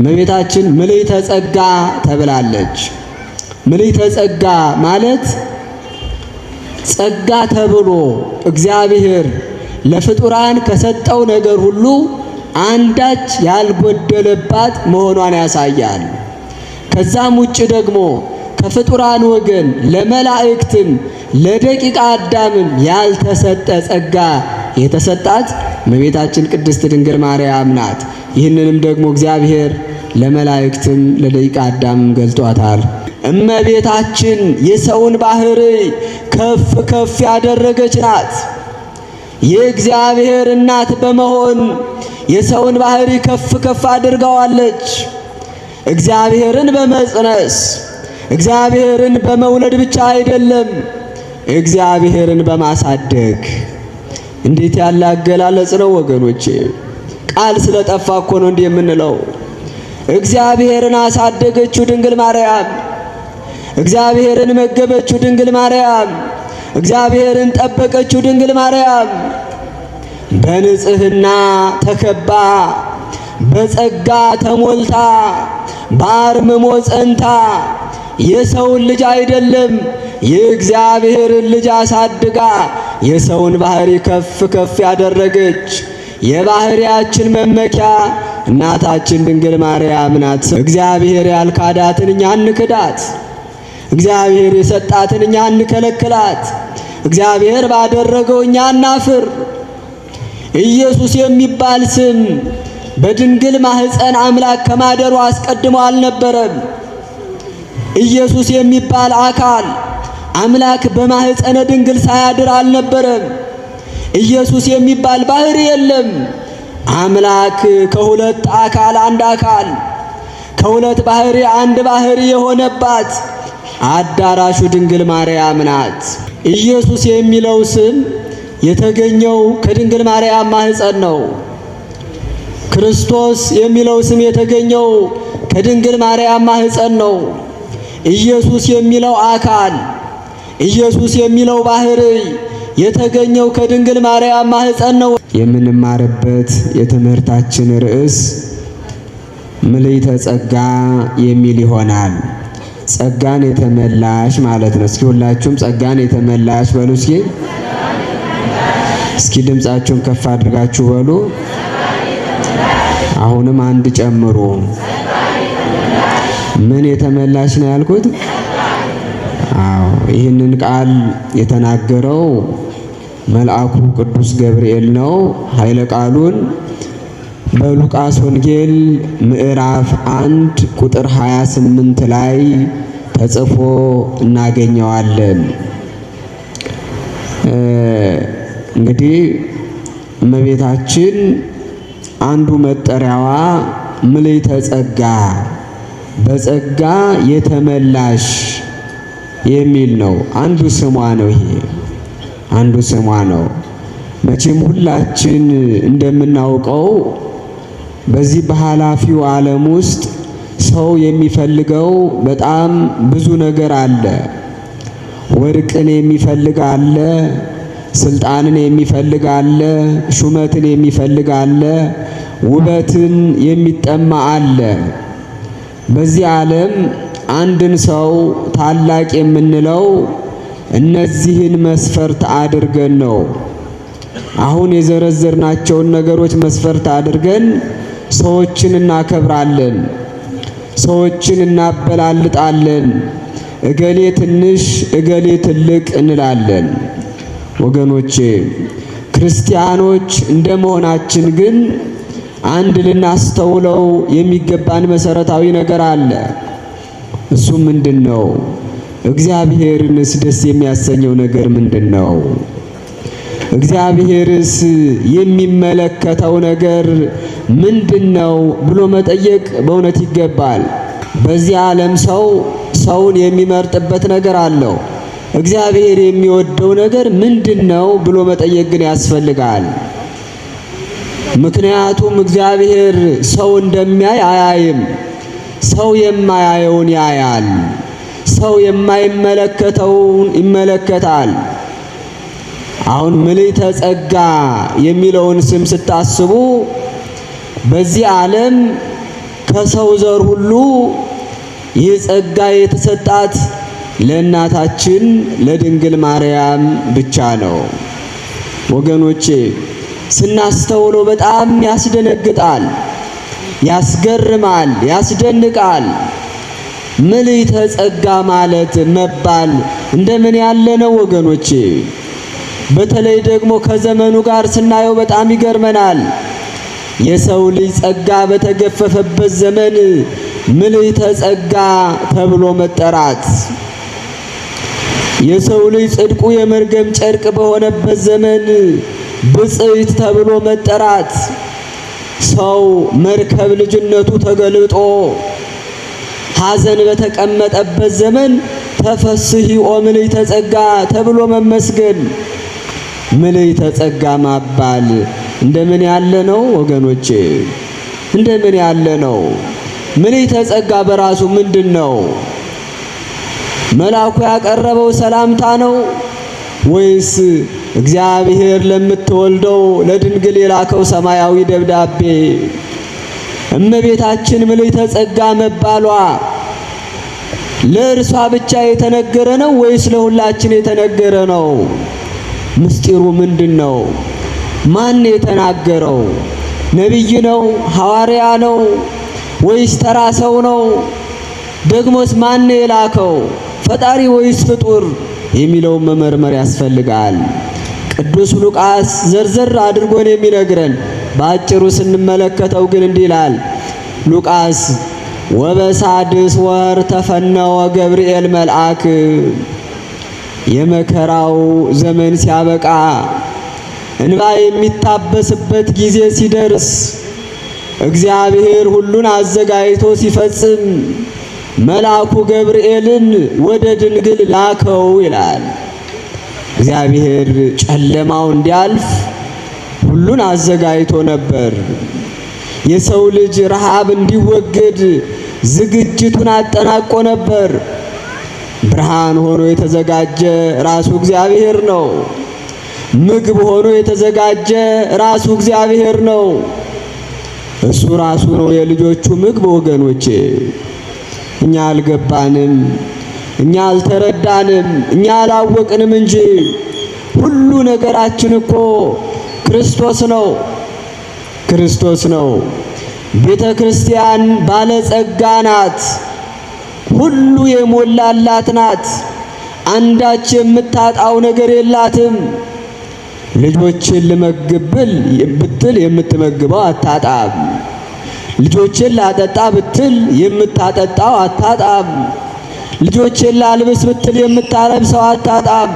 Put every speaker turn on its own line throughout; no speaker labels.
እመቤታችን ምልዕተ ጸጋ ተብላለች። ምልዕተ ጸጋ ማለት ጸጋ ተብሎ እግዚአብሔር ለፍጡራን ከሰጠው ነገር ሁሉ አንዳች ያልጎደለባት መሆኗን ያሳያል። ከዛም ውጭ ደግሞ ከፍጡራን ወገን ለመላእክትም ለደቂቀ አዳምም ያልተሰጠ ጸጋ የተሰጣት እመቤታችን ቅድስት ድንግል ማርያም ናት። ይህንንም ደግሞ እግዚአብሔር ለመላእክትም ለደቂቀ አዳምም ገልጧታል። እመቤታችን የሰውን ባህርይ ከፍ ከፍ ያደረገች ናት። የእግዚአብሔር እናት በመሆን የሰውን ባህሪ ከፍ ከፍ አድርጋዋለች። እግዚአብሔርን በመጽነስ እግዚአብሔርን በመውለድ ብቻ አይደለም፣ እግዚአብሔርን በማሳደግ። እንዴት ያለ አገላለጽ ነው ወገኖቼ! ቃል ስለጠፋ እኮ ነው እንዲህ የምንለው። እግዚአብሔርን አሳደገችው ድንግል ማርያም፣ እግዚአብሔርን መገበችው ድንግል ማርያም፣ እግዚአብሔርን ጠበቀችው ድንግል ማርያም። በንጽህና ተከባ በጸጋ ተሞልታ በአርምሞ ጸንታ የሰውን ልጅ አይደለም የእግዚአብሔርን ልጅ አሳድጋ የሰውን ባህሪ ከፍ ከፍ ያደረገች የባህሪያችን መመኪያ እናታችን ድንግል ማርያም ናት። እግዚአብሔር ያልካዳትን እኛ እንክዳት፣ እግዚአብሔር የሰጣትን እኛ እንከለክላት፣ እግዚአብሔር ባደረገው እኛ እናፍር። ኢየሱስ የሚባል ስም በድንግል ማህፀን አምላክ ከማደሩ አስቀድሞ አልነበረም። ኢየሱስ የሚባል አካል አምላክ በማህፀነ ድንግል ሳያድር አልነበረም። ኢየሱስ የሚባል ባህሪ የለም። አምላክ ከሁለት አካል አንድ አካል፣ ከሁለት ባህሪ አንድ ባህሪ የሆነባት አዳራሹ ድንግል ማርያም ናት። ኢየሱስ የሚለው ስም የተገኘው ከድንግል ማርያም ማህፀን ነው። ክርስቶስ የሚለው ስም የተገኘው ከድንግል ማርያም ማህፀን ነው። ኢየሱስ የሚለው አካል፣ ኢየሱስ የሚለው ባህሪ የተገኘው ከድንግል ማርያም ማህፀን ነው። የምንማርበት የትምህርታችን ርዕስ ምልዕተ ጸጋ የሚል ይሆናል። ጸጋን የተመላሽ ማለት ነው። እስኪ ሁላችሁም ጸጋን የተመላሽ በሉ። እስኪ ድምጻችሁን ከፍ አድርጋችሁ በሉ። አሁንም አንድ ጨምሩ። ምን የተመላሽ ነው ያልኩት? አዎ፣ ይህንን ቃል የተናገረው መልአኩ ቅዱስ ገብርኤል ነው። ኃይለ ቃሉን በሉቃስ ወንጌል ምዕራፍ 1 ቁጥር 28 ላይ ተጽፎ እናገኘዋለን። እንግዲህ እመቤታችን አንዱ መጠሪያዋ ምልዕተ ጸጋ በጸጋ የተመላሽ የሚል ነው። አንዱ ስሟ ነው። ይሄ አንዱ ስሟ ነው። መቼም ሁላችን እንደምናውቀው በዚህ በኃላፊው ዓለም ውስጥ ሰው የሚፈልገው በጣም ብዙ ነገር አለ። ወርቅን የሚፈልግ አለ፣ ስልጣንን የሚፈልግ አለ፣ ሹመትን የሚፈልግ አለ፣ ውበትን የሚጠማ አለ። በዚህ ዓለም አንድን ሰው ታላቅ የምንለው እነዚህን መስፈርት አድርገን ነው። አሁን የዘረዘርናቸውን ነገሮች መስፈርት አድርገን ሰዎችን እናከብራለን፣ ሰዎችን እናበላልጣለን። እገሌ ትንሽ እገሌ ትልቅ እንላለን። ወገኖቼ ክርስቲያኖች እንደመሆናችን ግን አንድ ልናስተውለው የሚገባን መሰረታዊ ነገር አለ። እሱ ምንድነው? እግዚአብሔርንስ ደስ የሚያሰኘው ነገር ምንድነው? እግዚአብሔርስ የሚመለከተው ነገር ምንድነው ብሎ መጠየቅ በእውነት ይገባል። በዚህ ዓለም ሰው ሰውን የሚመርጥበት ነገር አለው። እግዚአብሔር የሚወደው ነገር ምንድነው ብሎ መጠየቅ ግን ያስፈልጋል። ምክንያቱም እግዚአብሔር ሰው እንደሚያይ አያይም። ሰው የማያየውን ያያል። ሰው የማይመለከተውን ይመለከታል። አሁን ምልዕተ ጸጋ የሚለውን ስም ስታስቡ በዚህ ዓለም ከሰው ዘር ሁሉ ይህ ጸጋ የተሰጣት ለእናታችን ለድንግል ማርያም ብቻ ነው። ወገኖቼ ስናስተውለው በጣም ያስደነግጣል፣ ያስገርማል፣ ያስደንቃል። ምልዕተ ጸጋ ማለት መባል እንደምን ያለ ነው ወገኖቼ! በተለይ ደግሞ ከዘመኑ ጋር ስናየው በጣም ይገርመናል። የሰው ልጅ ጸጋ በተገፈፈበት ዘመን ምልዕተ ጸጋ ተብሎ መጠራት፣ የሰው ልጅ ጽድቁ የመርገም ጨርቅ በሆነበት ዘመን ብፅዕት ተብሎ መጠራት፣ ሰው መርከብ ልጅነቱ ተገልጦ ሐዘን በተቀመጠበት ዘመን ተፈስሒ ኦ ምልዕተ ጸጋ ተብሎ መመስገን፣ ምልዕተ ጸጋ ማባል እንደምን ያለ ነው ወገኖቼ! እንደምን ያለ ነው! ምልዕተ ጸጋ በራሱ ምንድነው? መልአኩ ያቀረበው ሰላምታ ነው ወይስ እግዚአብሔር ለምትወልደው ለድንግል የላከው ሰማያዊ ደብዳቤ? እመቤታችን ምልዕተ ጸጋ መባሏ ለእርሷ ብቻ የተነገረ ነው ወይስ ለሁላችን የተነገረ ነው? ምስጢሩ ምንድነው? ማን የተናገረው? ነቢይ ነው? ሐዋርያ ነው? ወይስ ተራ ሰው ነው? ደግሞስ ማን የላከው? ፈጣሪ ወይስ ፍጡር የሚለውን መመርመር ያስፈልጋል። ቅዱስ ሉቃስ ዘርዘር አድርጎ ነው የሚነግረን። በአጭሩ ስንመለከተው ግን እንዲህ ይላል ሉቃስ ወበሳድስ ወር ተፈነወ ገብርኤል መልአክ። የመከራው ዘመን ሲያበቃ እንባ የሚታበስበት ጊዜ ሲደርስ እግዚአብሔር ሁሉን አዘጋጅቶ ሲፈጽም መልአኩ ገብርኤልን ወደ ድንግል ላከው ይላል። እግዚአብሔር ጨለማው እንዲያልፍ ሁሉን አዘጋጅቶ ነበር። የሰው ልጅ ረሃብ እንዲወገድ ዝግጅቱን አጠናቆ ነበር። ብርሃን ሆኖ የተዘጋጀ ራሱ እግዚአብሔር ነው። ምግብ ሆኖ የተዘጋጀ ራሱ እግዚአብሔር ነው። እሱ ራሱ ነው የልጆቹ ምግብ ወገኖቼ። እኛ አልገባንም፣ እኛ አልተረዳንም፣ እኛ አላወቅንም እንጂ ሁሉ ነገራችን እኮ ክርስቶስ ነው፣ ክርስቶስ ነው። ቤተ ክርስቲያን ባለጸጋ ናት፣ ሁሉ የሞላላት ናት። አንዳች የምታጣው ነገር የላትም። ልጆችን ልመግብል ብትል የምትመግበው አታጣም። ልጆችን ላጠጣ ብትል የምታጠጣው አታጣም። ልጆችን ላልብስ ብትል የምታለብሰው አታጣም።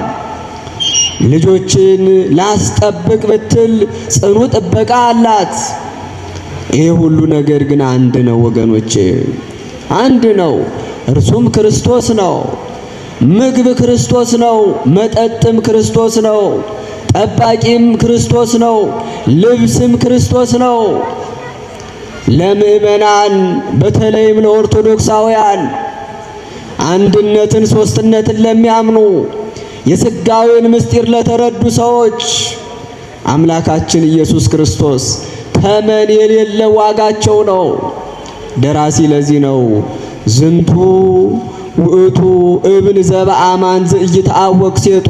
ልጆችን ላስጠብቅ ብትል ጽኑ ጥበቃ አላት። ይሄ ሁሉ ነገር ግን አንድ ነው ወገኖቼ፣ አንድ ነው። እርሱም ክርስቶስ ነው። ምግብ ክርስቶስ ነው፣ መጠጥም ክርስቶስ ነው፣ ጠባቂም ክርስቶስ ነው፣ ልብስም ክርስቶስ ነው። ለምእመናን በተለይም ለኦርቶዶክሳውያን አንድነትን ሶስትነትን ለሚያምኑ የሥጋዌን ምስጢር ለተረዱ ሰዎች አምላካችን ኢየሱስ ክርስቶስ ተመን የሌለ ዋጋቸው ነው። ደራሲ ለዚህ ነው ዝንቱ ውእቱ እብን ዘበአማን ዘኢይትዐወቅ ሴጡ፣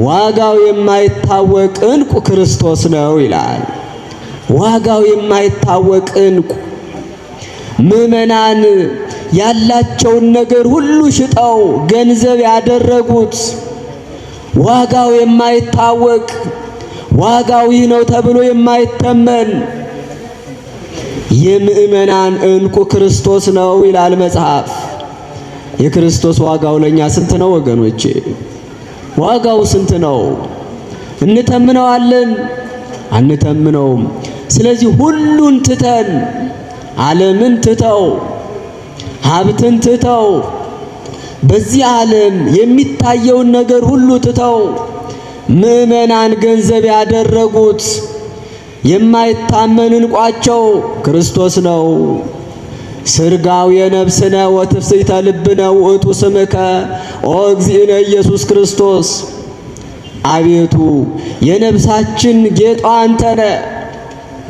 ዋጋው የማይታወቅ ዕንቁ ክርስቶስ ነው ይላል። ዋጋው የማይታወቅ ዕንቁ። ምእመናን ያላቸውን ነገር ሁሉ ሽጠው ገንዘብ ያደረጉት ዋጋው የማይታወቅ ዋጋው ይህ ነው ተብሎ የማይተመን የምእመናን ዕንቁ ክርስቶስ ነው ይላል መጽሐፍ። የክርስቶስ ዋጋው ለኛ ስንት ነው ወገኖቼ? ዋጋው ስንት ነው? እንተምነዋለን? አንተምነውም። ስለዚህ ሁሉን ትተን ዓለምን ትተው ሀብትን ትተው በዚህ ዓለም የሚታየውን ነገር ሁሉ ትተው ምእመናን ገንዘብ ያደረጉት የማይታመን ዕንቋቸው ክርስቶስ ነው። ስርጋው የነፍስነ ወትፍሥሕተ ልብነ ውእቱ ስምከ ኦ እግዚእነ ኢየሱስ ክርስቶስ። አቤቱ የነፍሳችን ጌጧ አንተ ነህ።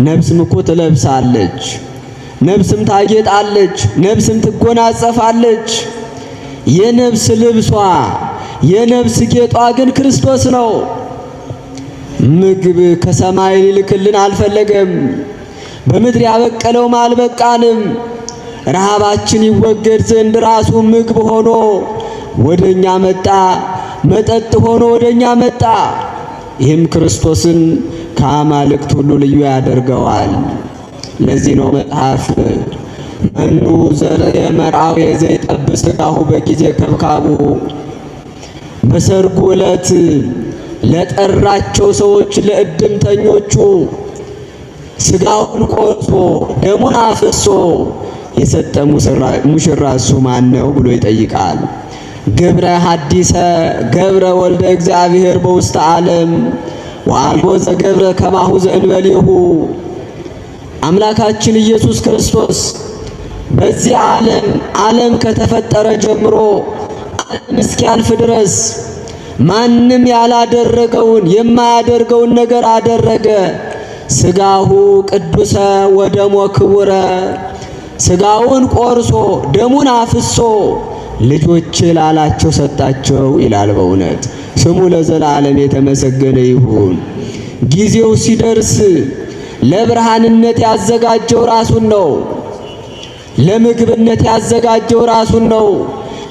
ነፍስም እኮ ትለብሳለች። ነፍስም ታጌጣለች፣ ነፍስም ትጎናጸፋለች። የነፍስ ልብሷ የነፍስ ጌጧ ግን ክርስቶስ ነው። ምግብ ከሰማይ ሊልክልን አልፈለገም። በምድር ያበቀለውም አልበቃንም። ረሃባችን ይወገድ ዘንድ ራሱ ምግብ ሆኖ ወደኛ መጣ፣ መጠጥ ሆኖ ወደኛ መጣ። ይህም ክርስቶስን ከአማልክት ሁሉ ልዩ ያደርገዋል። ለዚህ ነው መጽሐፍ መኑ ዘርአ መርዓዊ ዘይጠብእ ሥጋሁ በጊዜ ከብካቡ፣ በሰርጉ ዕለት ለጠራቸው ሰዎች ለእድምተኞቹ ሥጋውን ቆርሶ ደሙን አፍሶ የሰጠ ሙሽራ እሱ ማን ነው ብሎ ይጠይቃል። ገብረ ሐዲሰ ገብረ ወልደ እግዚአብሔር በውስተ ዓለም ወአልቦ ዘገብረ ከማሁ ዘእንበሌሁ። አምላካችን ኢየሱስ ክርስቶስ በዚህ ዓለም ከተፈጠረ ጀምሮ ዓለም እስኪያልፍ ድረስ ማንም ያላደረገውን የማያደርገውን ነገር አደረገ። ሥጋሁ ቅዱሰ ወደሞ ክቡረ፣ ሥጋውን ቆርሶ ደሙን አፍሶ ልጆች ላላቸው ሰጣቸው ይላል። በእውነት ስሙ ለዘላለም የተመሰገነ ይሁን። ጊዜው ሲደርስ ለብርሃንነት ያዘጋጀው ራሱን ነው። ለምግብነት ያዘጋጀው ራሱን ነው።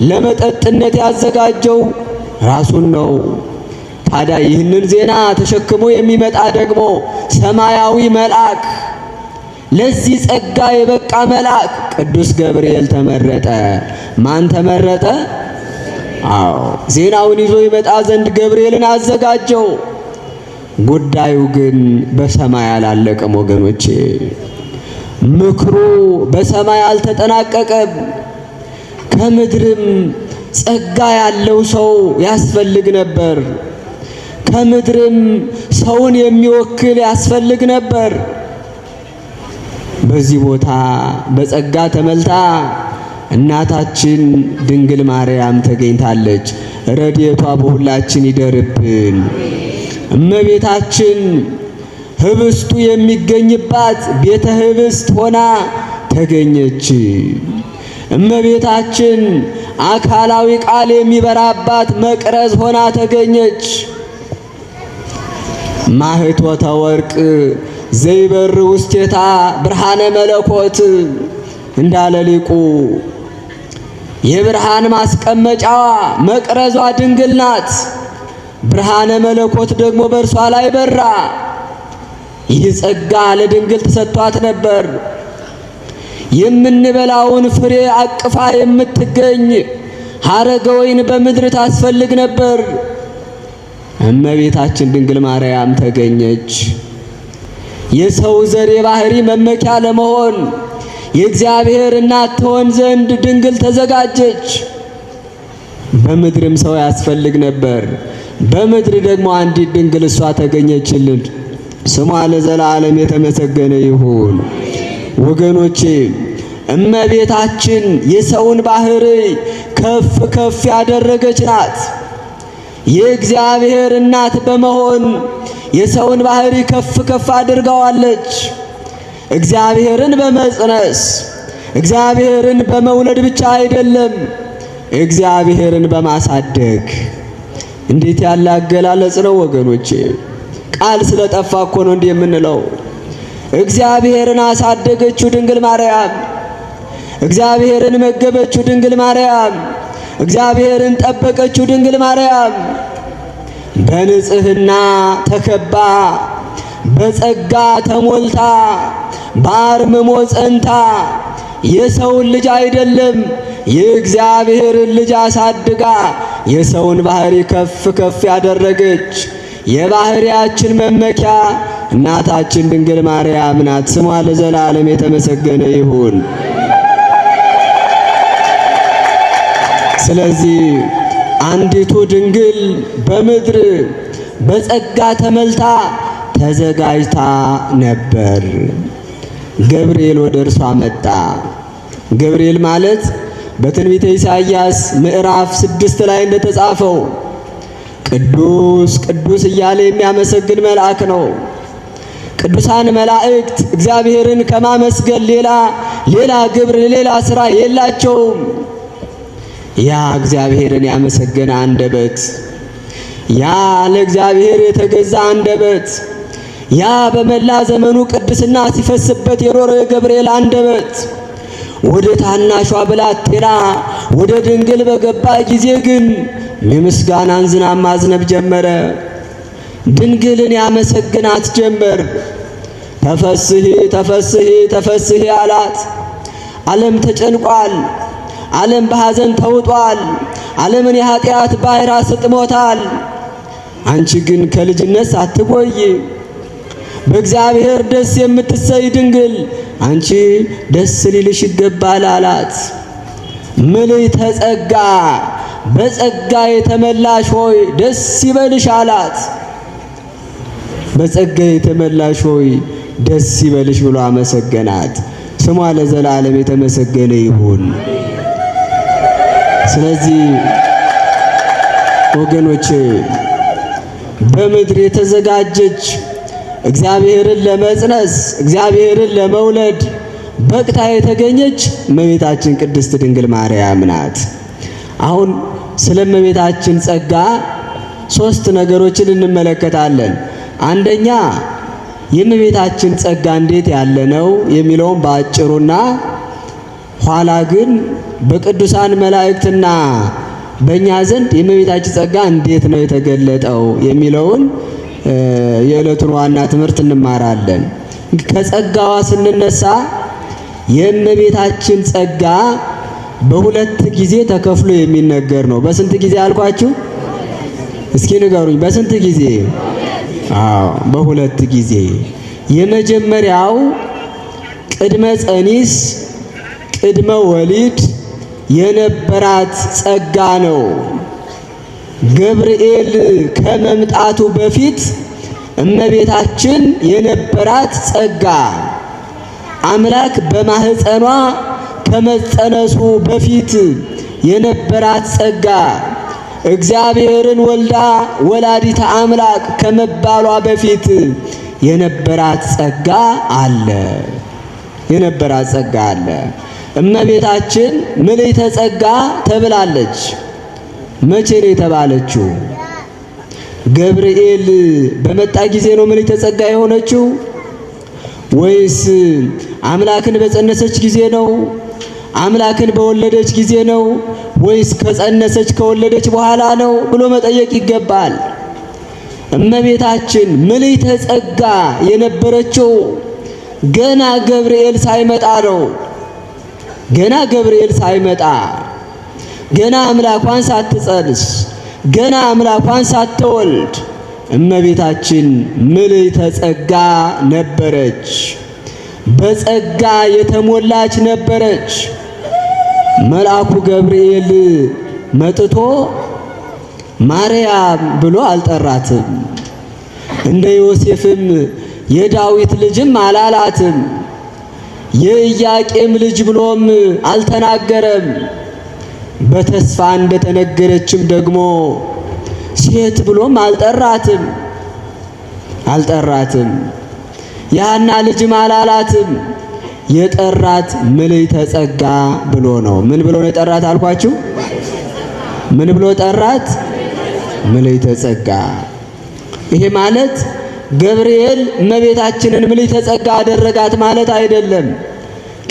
ለመጠጥነት ያዘጋጀው ራሱን ነው። ታዲያ ይህንን ዜና ተሸክሞ የሚመጣ ደግሞ ሰማያዊ መልአክ፣ ለዚህ ጸጋ የበቃ መልአክ ቅዱስ ገብርኤል ተመረጠ። ማን ተመረጠ? አዎ ዜናውን ይዞ ይመጣ ዘንድ ገብርኤልን አዘጋጀው። ጉዳዩ ግን በሰማይ አላለቀም ወገኖቼ። ምክሩ በሰማይ አልተጠናቀቀም። ከምድርም ጸጋ ያለው ሰው ያስፈልግ ነበር። ከምድርም ሰውን የሚወክል ያስፈልግ ነበር። በዚህ ቦታ በጸጋ ተመልታ እናታችን ድንግል ማርያም ተገኝታለች። ረድኤቷ በሁላችን ይደርብን። እመቤታችን ህብስቱ የሚገኝባት ቤተ ህብስት ሆና ተገኘች። እመቤታችን አካላዊ ቃል የሚበራባት መቅረዝ ሆና ተገኘች። ማህቶተ ወርቅ ዘይበር ውስቴታ ብርሃነ መለኮት እንዳለ ሊቁ የብርሃን ማስቀመጫዋ መቅረዟ ድንግል ናት። ብርሃነ መለኮት ደግሞ በእርሷ ላይ በራ። ይህ ጸጋ ለድንግል ተሰጥቷት ነበር። የምንበላውን ፍሬ አቅፋ የምትገኝ ሐረገ ወይን በምድር ታስፈልግ ነበር። እመቤታችን ድንግል ማርያም ተገኘች። የሰው ዘር የባህሪ መመኪያ ለመሆን የእግዚአብሔር እናት ትሆን ዘንድ ድንግል ተዘጋጀች። በምድርም ሰው ያስፈልግ ነበር። በምድር ደግሞ አንዲት ድንግል እሷ ተገኘችልን። ስሟ ለዘላለም የተመሰገነ ይሁን። ወገኖቼ እመቤታችን የሰውን ባህሪ ከፍ ከፍ ያደረገች ናት። የእግዚአብሔር እናት በመሆን የሰውን ባህሪ ከፍ ከፍ አድርጋዋለች። እግዚአብሔርን በመጽነስ እግዚአብሔርን በመውለድ ብቻ አይደለም፣ እግዚአብሔርን በማሳደግ። እንዴት ያለ አገላለጽ ነው ወገኖቼ! ቃል ስለጠፋ እኮ ነው እንዲህ የምንለው። እግዚአብሔርን አሳደገችው ድንግል ማርያም። እግዚአብሔርን መገበችው ድንግል ማርያም። እግዚአብሔርን ጠበቀችው ድንግል ማርያም። በንጽህና ተከባ፣ በጸጋ ተሞልታ፣ በአርምሞ ጸንታ የሰውን ልጅ አይደለም የእግዚአብሔርን ልጅ አሳድጋ የሰውን ባህሪ ከፍ ከፍ ያደረገች የባህሪያችን መመኪያ እናታችን ድንግል ማርያም ናት። ስሟ ለዘላለም የተመሰገነ ይሁን። ስለዚህ አንዲቱ ድንግል በምድር በጸጋ ተመልታ ተዘጋጅታ ነበር። ገብርኤል ወደ እርሷ መጣ። ገብርኤል ማለት በትንቢተ ኢሳይያስ ምዕራፍ 6 ላይ እንደተጻፈው ቅዱስ ቅዱስ እያለ የሚያመሰግን መልአክ ነው። ቅዱሳን መላእክት እግዚአብሔርን ከማመስገን ሌላ ሌላ ግብር ሌላ ስራ የላቸውም። ያ እግዚአብሔርን ያመሰገነ አንደበት፣ ያ ለእግዚአብሔር የተገዛ አንደበት፣ ያ በመላ ዘመኑ ቅድስና ሲፈስበት የኖረ የገብርኤል አንደበት ወደ ታናሿ ብላቴና ወደ ድንግል በገባ ጊዜ ግን የምስጋናን ዝናብ ማዝነብ ጀመረ። ድንግልን ያመሰግናት ጀመር። ተፈስሒ ተፈስሒ ተፈስሒ አላት። ዓለም ተጨንቋል። ዓለም በሐዘን ተውጧል። ዓለምን የኃጢአት ባሕር አስጥሞታል። አንቺ ግን ከልጅነት ሳትቆይ በእግዚአብሔር ደስ የምትሰይ ድንግል አንቺ ደስ ሊልሽ ይገባል አላት። ምልዕተ ጸጋ በጸጋ የተመላሽ ሆይ ደስ ይበልሽ አላት። በጸጋ የተመላሽ ሆይ ደስ ይበልሽ ብሎ አመሰገናት። ስሟ ለዘላለም የተመሰገነ ይሁን። ስለዚህ ወገኖቼ በምድር የተዘጋጀች እግዚአብሔርን ለመጽነስ እግዚአብሔርን ለመውለድ በቅታ የተገኘች እመቤታችን ቅድስት ድንግል ማርያም ናት። አሁን ስለ እመቤታችን ጸጋ ሶስት ነገሮችን እንመለከታለን። አንደኛ የእመቤታችን ጸጋ እንዴት ያለ ነው የሚለውን በአጭሩና ኋላ ግን በቅዱሳን መላእክትና በእኛ ዘንድ የእመቤታችን ጸጋ እንዴት ነው የተገለጠው የሚለውን የዕለቱን ዋና ትምህርት እንማራለን። ከጸጋዋ ስንነሳ የእመቤታችን ጸጋ በሁለት ጊዜ ተከፍሎ የሚነገር ነው። በስንት ጊዜ አልኳችሁ? እስኪ ንገሩኝ፣ በስንት ጊዜ? አዎ በሁለት ጊዜ። የመጀመሪያው ቅድመ ጸኒስ ቅድመ ወሊድ የነበራት ጸጋ ነው። ገብርኤል ከመምጣቱ በፊት እመቤታችን የነበራት ጸጋ፣ አምላክ በማህፀኗ ከመጸነሱ በፊት የነበራት ጸጋ፣ እግዚአብሔርን ወልዳ ወላዲተ አምላክ ከመባሏ በፊት የነበራት ጸጋ አለ። የነበራት ጸጋ አለ። እመቤታችን ምልዕተ ጸጋ ተብላለች። መቼ ነው የተባለችው? ገብርኤል በመጣ ጊዜ ነው ምልዕተ ጸጋ የሆነችው ወይስ አምላክን በጸነሰች ጊዜ ነው? አምላክን በወለደች ጊዜ ነው ወይስ ከጸነሰች ከወለደች በኋላ ነው ብሎ መጠየቅ ይገባል። እመቤታችን ምልዕተ ጸጋ የነበረችው ገና ገብርኤል ሳይመጣ ነው። ገና ገብርኤል ሳይመጣ፣ ገና አምላኳን ሳትጸንስ፣ ገና አምላኳን ሳትወልድ እመቤታችን ምልዕተ ጸጋ ነበረች። በጸጋ የተሞላች ነበረች። መልአኩ ገብርኤል መጥቶ ማርያም ብሎ አልጠራትም። እንደ ዮሴፍም የዳዊት ልጅም አላላትም። የኢያቄም ልጅ ብሎም አልተናገረም። በተስፋ እንደተነገረችም ደግሞ ሴት ብሎም አልጠራትም። የሐና ልጅም አላላትም። የጠራት ምልዕተ ጸጋ ብሎ ነው። ምን ብሎ ነው የጠራት አልኳችሁ? ምን ብሎ ጠራት? ምልዕተ ጸጋ። ይሄ ማለት ገብርኤል እመቤታችንን ምልዕተ ጸጋ አደረጋት ማለት አይደለም።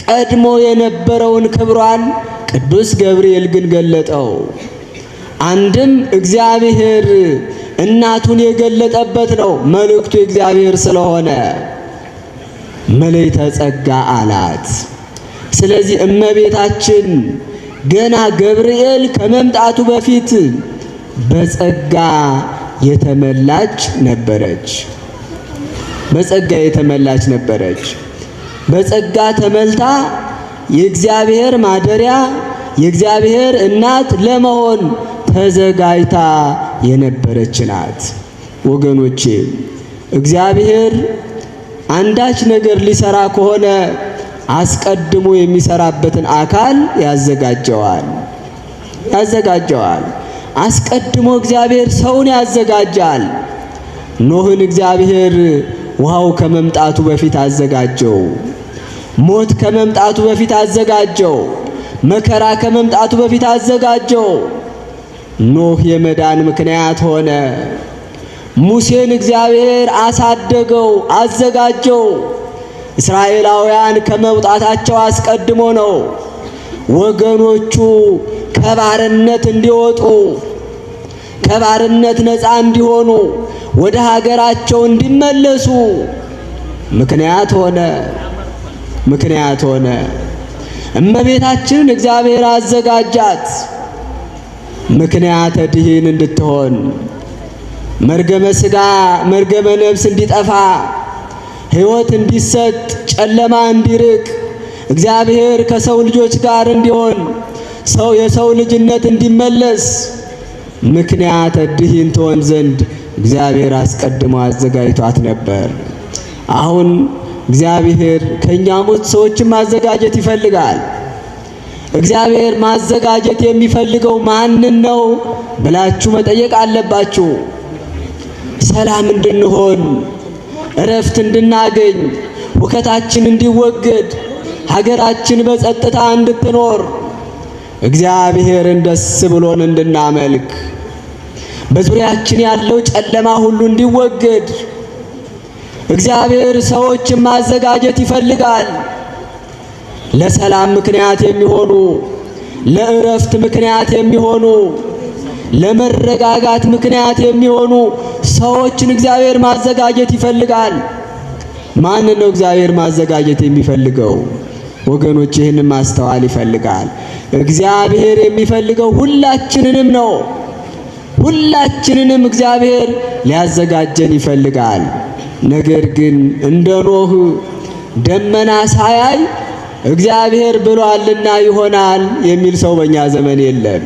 ቀድሞ የነበረውን ክብሯን ቅዱስ ገብርኤል ግን ገለጠው። አንድም እግዚአብሔር እናቱን የገለጠበት ነው። መልእክቱ እግዚአብሔር ስለሆነ ምልዕተ ጸጋ አላት። ስለዚህ እመቤታችን ገና ገብርኤል ከመምጣቱ በፊት በጸጋ የተመላች ነበረች። በጸጋ የተመላች ነበረች። በጸጋ ተመልታ የእግዚአብሔር ማደሪያ የእግዚአብሔር እናት ለመሆን ተዘጋጅታ የነበረች ናት። ወገኖቼ እግዚአብሔር አንዳች ነገር ሊሰራ ከሆነ አስቀድሞ የሚሰራበትን አካል ያዘጋጀዋል። አስቀድሞ እግዚአብሔር ሰውን ያዘጋጃል። ኖህን እግዚአብሔር ውሃው ከመምጣቱ በፊት አዘጋጀው። ሞት ከመምጣቱ በፊት አዘጋጀው። መከራ ከመምጣቱ በፊት አዘጋጀው። ኖህ የመዳን ምክንያት ሆነ። ሙሴን እግዚአብሔር አሳደገው፣ አዘጋጀው። እስራኤላውያን ከመውጣታቸው አስቀድሞ ነው ወገኖቹ ከባርነት እንዲወጡ፣ ከባርነት ነፃ እንዲሆኑ፣ ወደ ሀገራቸው እንዲመለሱ ምክንያት ሆነ። እመቤታችንን እግዚአብሔር አዘጋጃት ምክንያተ ድኂን እንድትሆን፣ መርገመ ሥጋ መርገመ ነፍስ እንዲጠፋ፣ ሕይወት እንዲሰጥ፣ ጨለማ እንዲርቅ፣ እግዚአብሔር ከሰው ልጆች ጋር እንዲሆን፣ የሰው ልጅነት እንዲመለስ ምክንያተ ድኂን ትሆን ዘንድ እግዚአብሔር አስቀድሞ አዘጋጅቷት ነበር። አሁን እግዚአብሔር ከኛ ሞት ሰዎችን ማዘጋጀት ይፈልጋል። እግዚአብሔር ማዘጋጀት የሚፈልገው ማንን ነው ብላችሁ መጠየቅ አለባችሁ። ሰላም እንድንሆን፣ እረፍት እንድናገኝ፣ ሁከታችን እንዲወገድ፣ ሀገራችን በጸጥታ እንድትኖር፣ እግዚአብሔርን ደስ ብሎን እንድናመልክ፣ በዙሪያችን ያለው ጨለማ ሁሉ እንዲወገድ እግዚአብሔር ሰዎችን ማዘጋጀት ይፈልጋል። ለሰላም ምክንያት የሚሆኑ፣ ለእረፍት ምክንያት የሚሆኑ፣ ለመረጋጋት ምክንያት የሚሆኑ ሰዎችን እግዚአብሔር ማዘጋጀት ይፈልጋል። ማን ነው እግዚአብሔር ማዘጋጀት የሚፈልገው? ወገኖች ይህንን ማስተዋል ይፈልጋል። እግዚአብሔር የሚፈልገው ሁላችንንም ነው። ሁላችንንም እግዚአብሔር ሊያዘጋጀን ይፈልጋል። ነገር ግን እንደ ኖህ ደመና ሳያይ እግዚአብሔር ብሏልና ይሆናል የሚል ሰው በእኛ ዘመን የለም።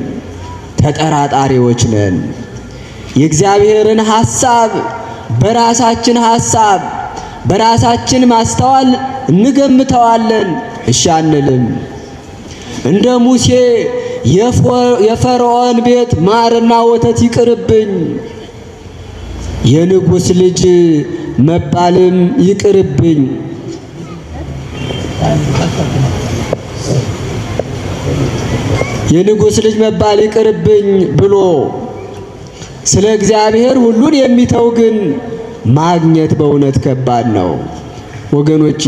ተጠራጣሪዎች ነን። የእግዚአብሔርን ሐሳብ በራሳችን ማስተዋል እንገምተዋለን፣ እሺ አንልም። እንደ ሙሴ የፈርዖን ቤት ማርና ወተት ይቅርብኝ፣ የንጉሥ ልጅ መባልም ይቅርብኝ፣ የንጉሥ ልጅ መባል ይቅርብኝ ብሎ ስለ እግዚአብሔር ሁሉን የሚተው ግን ማግኘት በእውነት ከባድ ነው። ወገኖቼ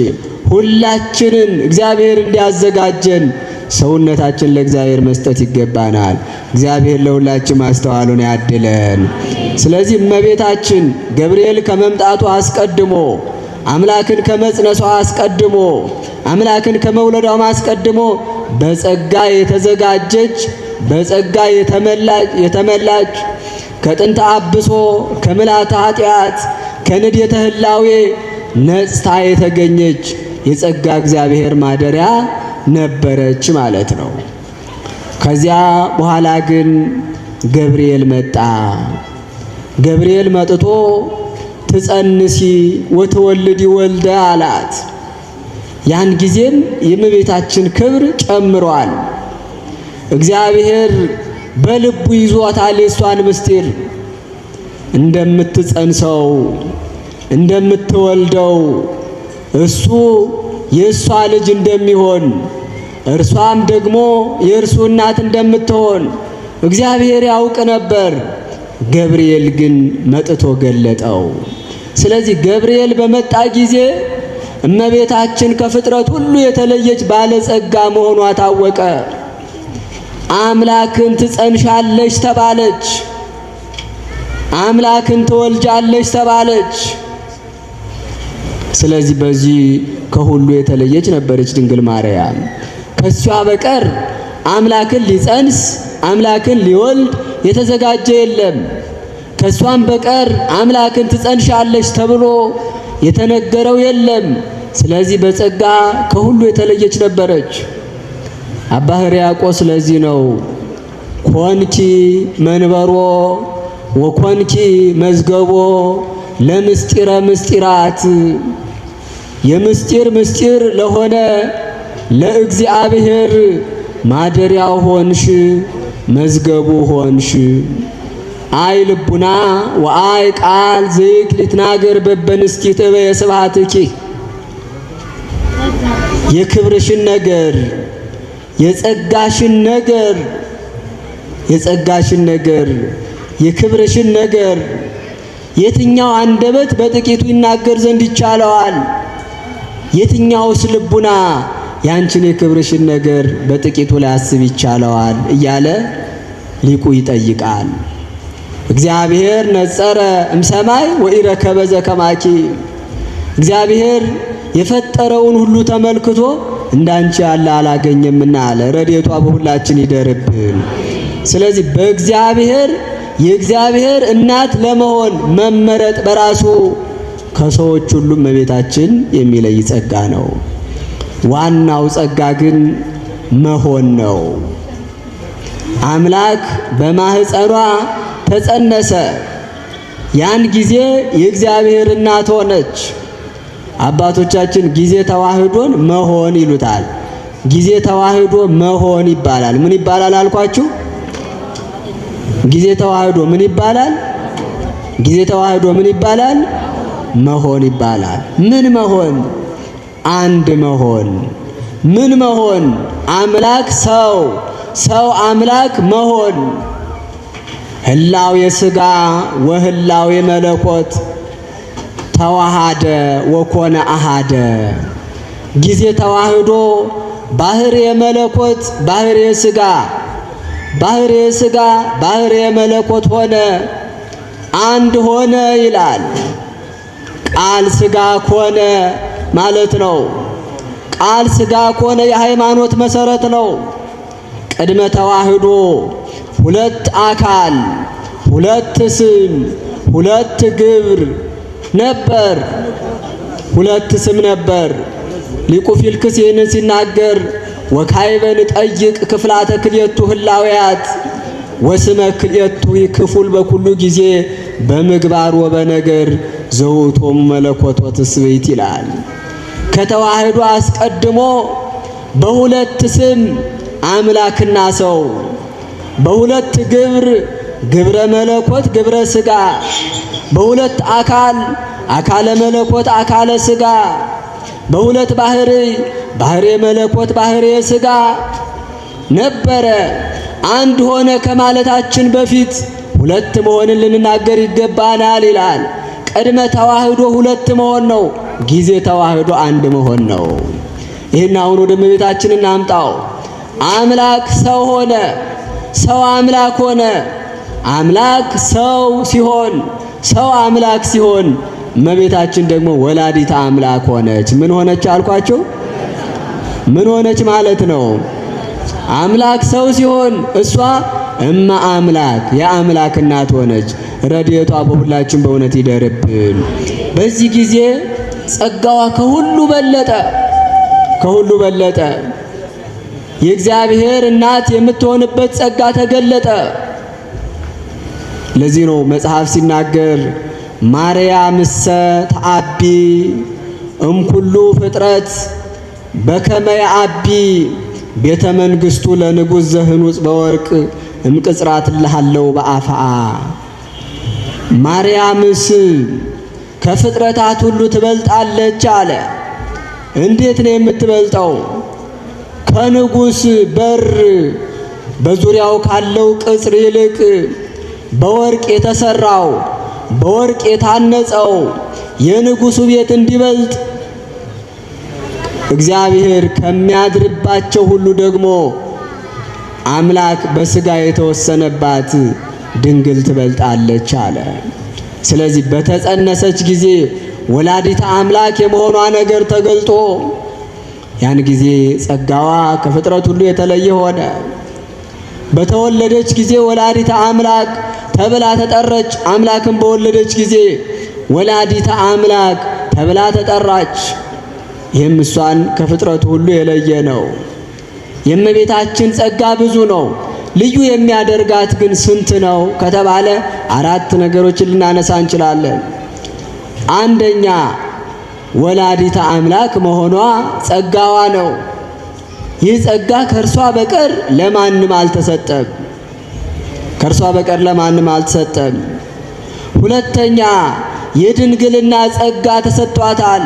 ሁላችንን እግዚአብሔር እንዲያዘጋጀን ሰውነታችን ለእግዚአብሔር መስጠት ይገባናል። እግዚአብሔር ለሁላችን ማስተዋሉን ያድለን። ስለዚህ እመቤታችን ገብርኤል ከመምጣቱ አስቀድሞ፣ አምላክን ከመጽነሷ አስቀድሞ፣ አምላክን ከመውለዷም አስቀድሞ በጸጋ የተዘጋጀች፣ በጸጋ የተመላች፣ ከጥንተ አብሶ ከምልዓተ ኃጢአት ከንዴተ ህላዌ ነጽታ የተገኘች የጸጋ እግዚአብሔር ማደሪያ ነበረች ማለት ነው። ከዚያ በኋላ ግን ገብርኤል መጣ። ገብርኤል መጥቶ ትጸንሲ ወትወልዲ ወልደ አላት። ያን ጊዜም የእመቤታችን ክብር ጨምሯል። እግዚአብሔር በልቡ ይዟታል የሷን ምስጢር፣ እንደምትጸንሰው እንደምትወልደው እሱ የእሷ ልጅ እንደሚሆን እርሷም ደግሞ የእርሱ እናት እንደምትሆን እግዚአብሔር ያውቅ ነበር። ገብርኤል ግን መጥቶ ገለጠው። ስለዚህ ገብርኤል በመጣ ጊዜ እመቤታችን ከፍጥረት ሁሉ የተለየች ባለጸጋ መሆኗ ታወቀ። አምላክን ትጸንሻለች ተባለች። አምላክን ትወልጃለች ተባለች። ስለዚህ በዚህ ከሁሉ የተለየች ነበረች ድንግል ማርያም። ከሷ በቀር አምላክን ሊጸንስ አምላክን ሊወልድ የተዘጋጀ የለም። ከሷም በቀር አምላክን ትጸንሻለች ተብሎ የተነገረው የለም። ስለዚህ በጸጋ ከሁሉ የተለየች ነበረች። አባ ሕርያቆስ ስለዚህ ነው ኮንኪ መንበሮ ወኮንኪ መዝገቦ ለምስጢረ ምስጢራት፣ የምስጢር ምስጢር ለሆነ ለእግዚአብሔር ማደሪያው ሆንሽ፣ መዝገቡ ሆንሽ። አይ ልቡና ወአይ ቃል ዘይክ ሊትናገር በበንስኪት በየስብሐትኪ የክብርሽን ነገር የጸጋሽን ነገር የክብርሽን ነገር የትኛው አንደበት በጥቂቱ ይናገር ዘንድ ይቻለዋል? የትኛውስ ልቡና ያንቺን የክብርሽን ነገር በጥቂቱ ሊያስብ ይቻለዋል? እያለ ሊቁ ይጠይቃል። እግዚአብሔር ነጸረ እምሰማይ ወኢረከበ ዘከማኪ። እግዚአብሔር የፈጠረውን ሁሉ ተመልክቶ እንዳንቺ ያለ አላገኘምና አለ። ረድኤቷ በሁላችን ይደርብን። ስለዚህ በእግዚአብሔር የእግዚአብሔር እናት ለመሆን መመረጥ በራሱ ከሰዎች ሁሉ እመቤታችን የሚለይ ጸጋ ነው። ዋናው ጸጋ ግን መሆን ነው። አምላክ በማህፀኗ ተጸነሰ። ያን ጊዜ የእግዚአብሔር እናት ሆነች። አባቶቻችን ጊዜ ተዋህዶን መሆን ይሉታል። ጊዜ ተዋህዶ መሆን ይባላል። ምን ይባላል አልኳችሁ? ጊዜ ተዋህዶ ምን ይባላል? ጊዜ ተዋህዶ ምን ይባላል? መሆን ይባላል። ምን መሆን? አንድ መሆን። ምን መሆን? አምላክ ሰው፣ ሰው አምላክ መሆን። ህላዌ ሥጋ ወህላዌ መለኮት ተዋሃደ ወኮነ አሃደ። ጊዜ ተዋህዶ ባህርየ መለኮት ባህርየ ሥጋ፣ ባህርየ ሥጋ ባህርየ መለኮት ሆነ፣ አንድ ሆነ ይላል። ቃል ሥጋ ኮነ ማለት ነው። ቃል ሥጋ ኮነ የሃይማኖት መሰረት ነው። ቅድመ ተዋህዶ ሁለት አካል፣ ሁለት ስም፣ ሁለት ግብር ነበር። ሁለት ስም ነበር። ሊቁ ፊልክስ ይህንን ሲናገር ወካዕበ ንጠይቅ ክፍላተ ክልኤቱ ህላውያት ወስመ ክልኤቱ ክፉል በኩሉ ጊዜ በምግባር ወበነገር ዘውእቶሙ መለኮት ወትስብእት ይላል። ከተዋህዶ አስቀድሞ በሁለት ስም አምላክና ሰው፣ በሁለት ግብር ግብረ መለኮት ግብረ ሥጋ፣ በሁለት አካል አካለ መለኮት አካለ ሥጋ፣ በሁለት ባህሪ ባህርየ መለኮት ባህርየ ሥጋ ነበረ። አንድ ሆነ ከማለታችን በፊት ሁለት መሆንን ልንናገር ይገባናል ይላል። ቅድመ ተዋህዶ ሁለት መሆን ነው። ጊዜ ተዋህዶ አንድ መሆን ነው። ይህን አሁን ወደ እመቤታችን እናምጣው። አምላክ ሰው ሆነ፣ ሰው አምላክ ሆነ። አምላክ ሰው ሲሆን፣ ሰው አምላክ ሲሆን፣ እመቤታችን ደግሞ ወላዲተ አምላክ ሆነች። ምን ሆነች አልኳቸው? ምን ሆነች ማለት ነው? አምላክ ሰው ሲሆን እሷ እመ አምላክ የአምላክ እናት ሆነች። ረድኤቷ በሁላችን በእውነት ይደርብን። በዚህ ጊዜ ጸጋዋ ከሁሉ በለጠ፣ ከሁሉ በለጠ። የእግዚአብሔር እናት የምትሆንበት ጸጋ ተገለጠ። ለዚህ ነው መጽሐፍ ሲናገር ማርያምሰ ተአቢ እምኩሉ ፍጥረት በከመ የአቢ ቤተ መንግሥቱ ለንጉሥ ዘህኑጽ በወርቅ እምቅጽራት እልሃለው በአፍአ። ማርያምስ ከፍጥረታት ሁሉ ትበልጣለች አለ። እንዴት ነው የምትበልጠው? ከንጉሥ በር በዙሪያው ካለው ቅጽር ይልቅ በወርቅ የተሰራው በወርቅ የታነጸው የንጉሡ ቤት እንዲበልጥ እግዚአብሔር ከሚያድርባቸው ሁሉ ደግሞ አምላክ በሥጋ የተወሰነባት ድንግል ትበልጣለች አለ። ስለዚህ በተጸነሰች ጊዜ ወላዲተ አምላክ የመሆኗ ነገር ተገልጦ ያን ጊዜ ጸጋዋ ከፍጥረት ሁሉ የተለየ ሆነ። በተወለደች ጊዜ ወላዲተ አምላክ ተብላ ተጠራች። አምላክን በወለደች ጊዜ ወላዲተ አምላክ ተብላ ተጠራች። ይህም እሷን ከፍጥረቱ ሁሉ የለየ ነው። የእመቤታችን ጸጋ ብዙ ነው። ልዩ የሚያደርጋት ግን ስንት ነው ከተባለ አራት ነገሮችን ልናነሳ እንችላለን። አንደኛ ወላዲተ አምላክ መሆኗ ጸጋዋ ነው። ይህ ጸጋ ከእርሷ በቀር ለማንም አልተሰጠም። ከእርሷ በቀር ለማንም አልተሰጠም። ሁለተኛ የድንግልና ጸጋ ተሰጥቷታል።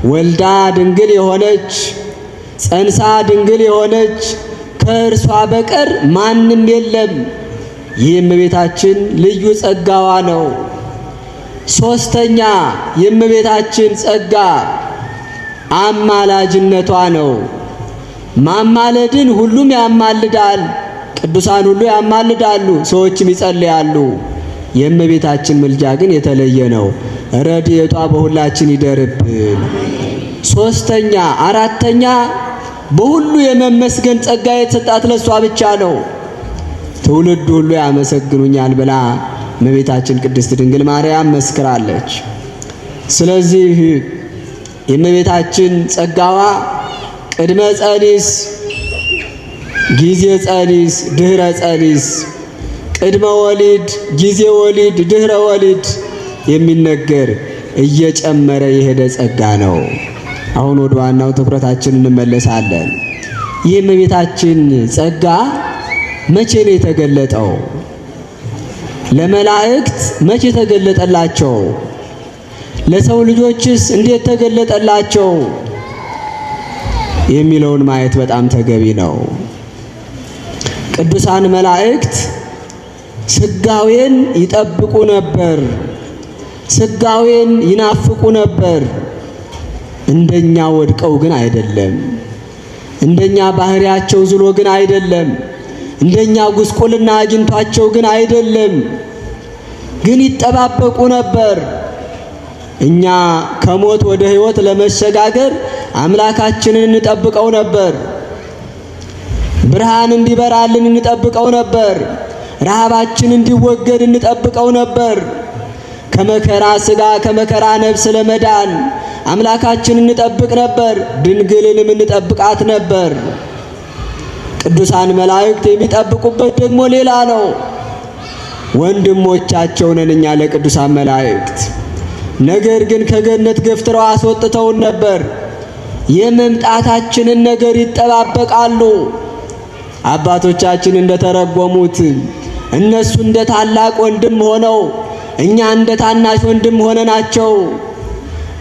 ወልዳ ድንግል የሆነች ጸንሳ ድንግል የሆነች ከእርሷ በቀር ማንም የለም። ይህ እመቤታችን ልዩ ጸጋዋ ነው። ሶስተኛ የእመቤታችን ጸጋ አማላጅነቷ ነው። ማማለድን ሁሉም ያማልዳል። ቅዱሳን ሁሉ ያማልዳሉ፣ ሰዎችም ይጸልያሉ። የእመቤታችን ምልጃ ግን የተለየ ነው። ረድኤቷ በሁላችን ይደርብን። ሶስተኛ አራተኛ በሁሉ የመመስገን ጸጋ የተሰጣት ለሷ ብቻ ነው። ትውልድ ሁሉ ያመሰግኑኛል ብላ እመቤታችን ቅድስት ድንግል ማርያም መስክራለች። ስለዚህ የእመቤታችን ጸጋዋ ቅድመ ጸኒስ፣ ጊዜ ጸኒስ፣ ድህረ ጸኒስ፣ ቅድመ ወሊድ፣ ጊዜ ወሊድ፣ ድህረ ወሊድ የሚነገር እየጨመረ የሄደ ጸጋ ነው። አሁን ወደ ዋናው ትኩረታችን እንመለሳለን። ይህ የእመቤታችን ጸጋ መቼ ነው የተገለጠው? ለመላእክት መቼ ተገለጠላቸው? ለሰው ልጆችስ እንዴት ተገለጠላቸው? የሚለውን ማየት በጣም ተገቢ ነው። ቅዱሳን መላእክት ስጋዌን ይጠብቁ ነበር፣ ስጋዌን ይናፍቁ ነበር። እንደኛ ወድቀው ግን አይደለም፣ እንደኛ ባህሪያቸው ዝሎ ግን አይደለም፣ እንደኛ ጉስቁልና አግኝቷቸው ግን አይደለም። ግን ይጠባበቁ ነበር። እኛ ከሞት ወደ ሕይወት ለመሸጋገር አምላካችንን እንጠብቀው ነበር። ብርሃን እንዲበራልን እንጠብቀው ነበር። ረሃባችን እንዲወገድ እንጠብቀው ነበር። ከመከራ ሥጋ ከመከራ ነፍስ ለመዳን አምላካችንን እንጠብቅ ነበር። ድንግልንም እንጠብቃት ነበር። ቅዱሳን መላእክት የሚጠብቁበት ደግሞ ሌላ ነው። ወንድሞቻቸው ነን እኛ ለቅዱሳን መላእክት። ነገር ግን ከገነት ገፍትረው አስወጥተውን ነበር። የመምጣታችንን ነገር ይጠባበቃሉ። አባቶቻችን እንደተረጎሙት እነሱ እንደ ታላቅ ወንድም ሆነው እኛ እንደ ታናሽ ወንድም ሆነናቸው።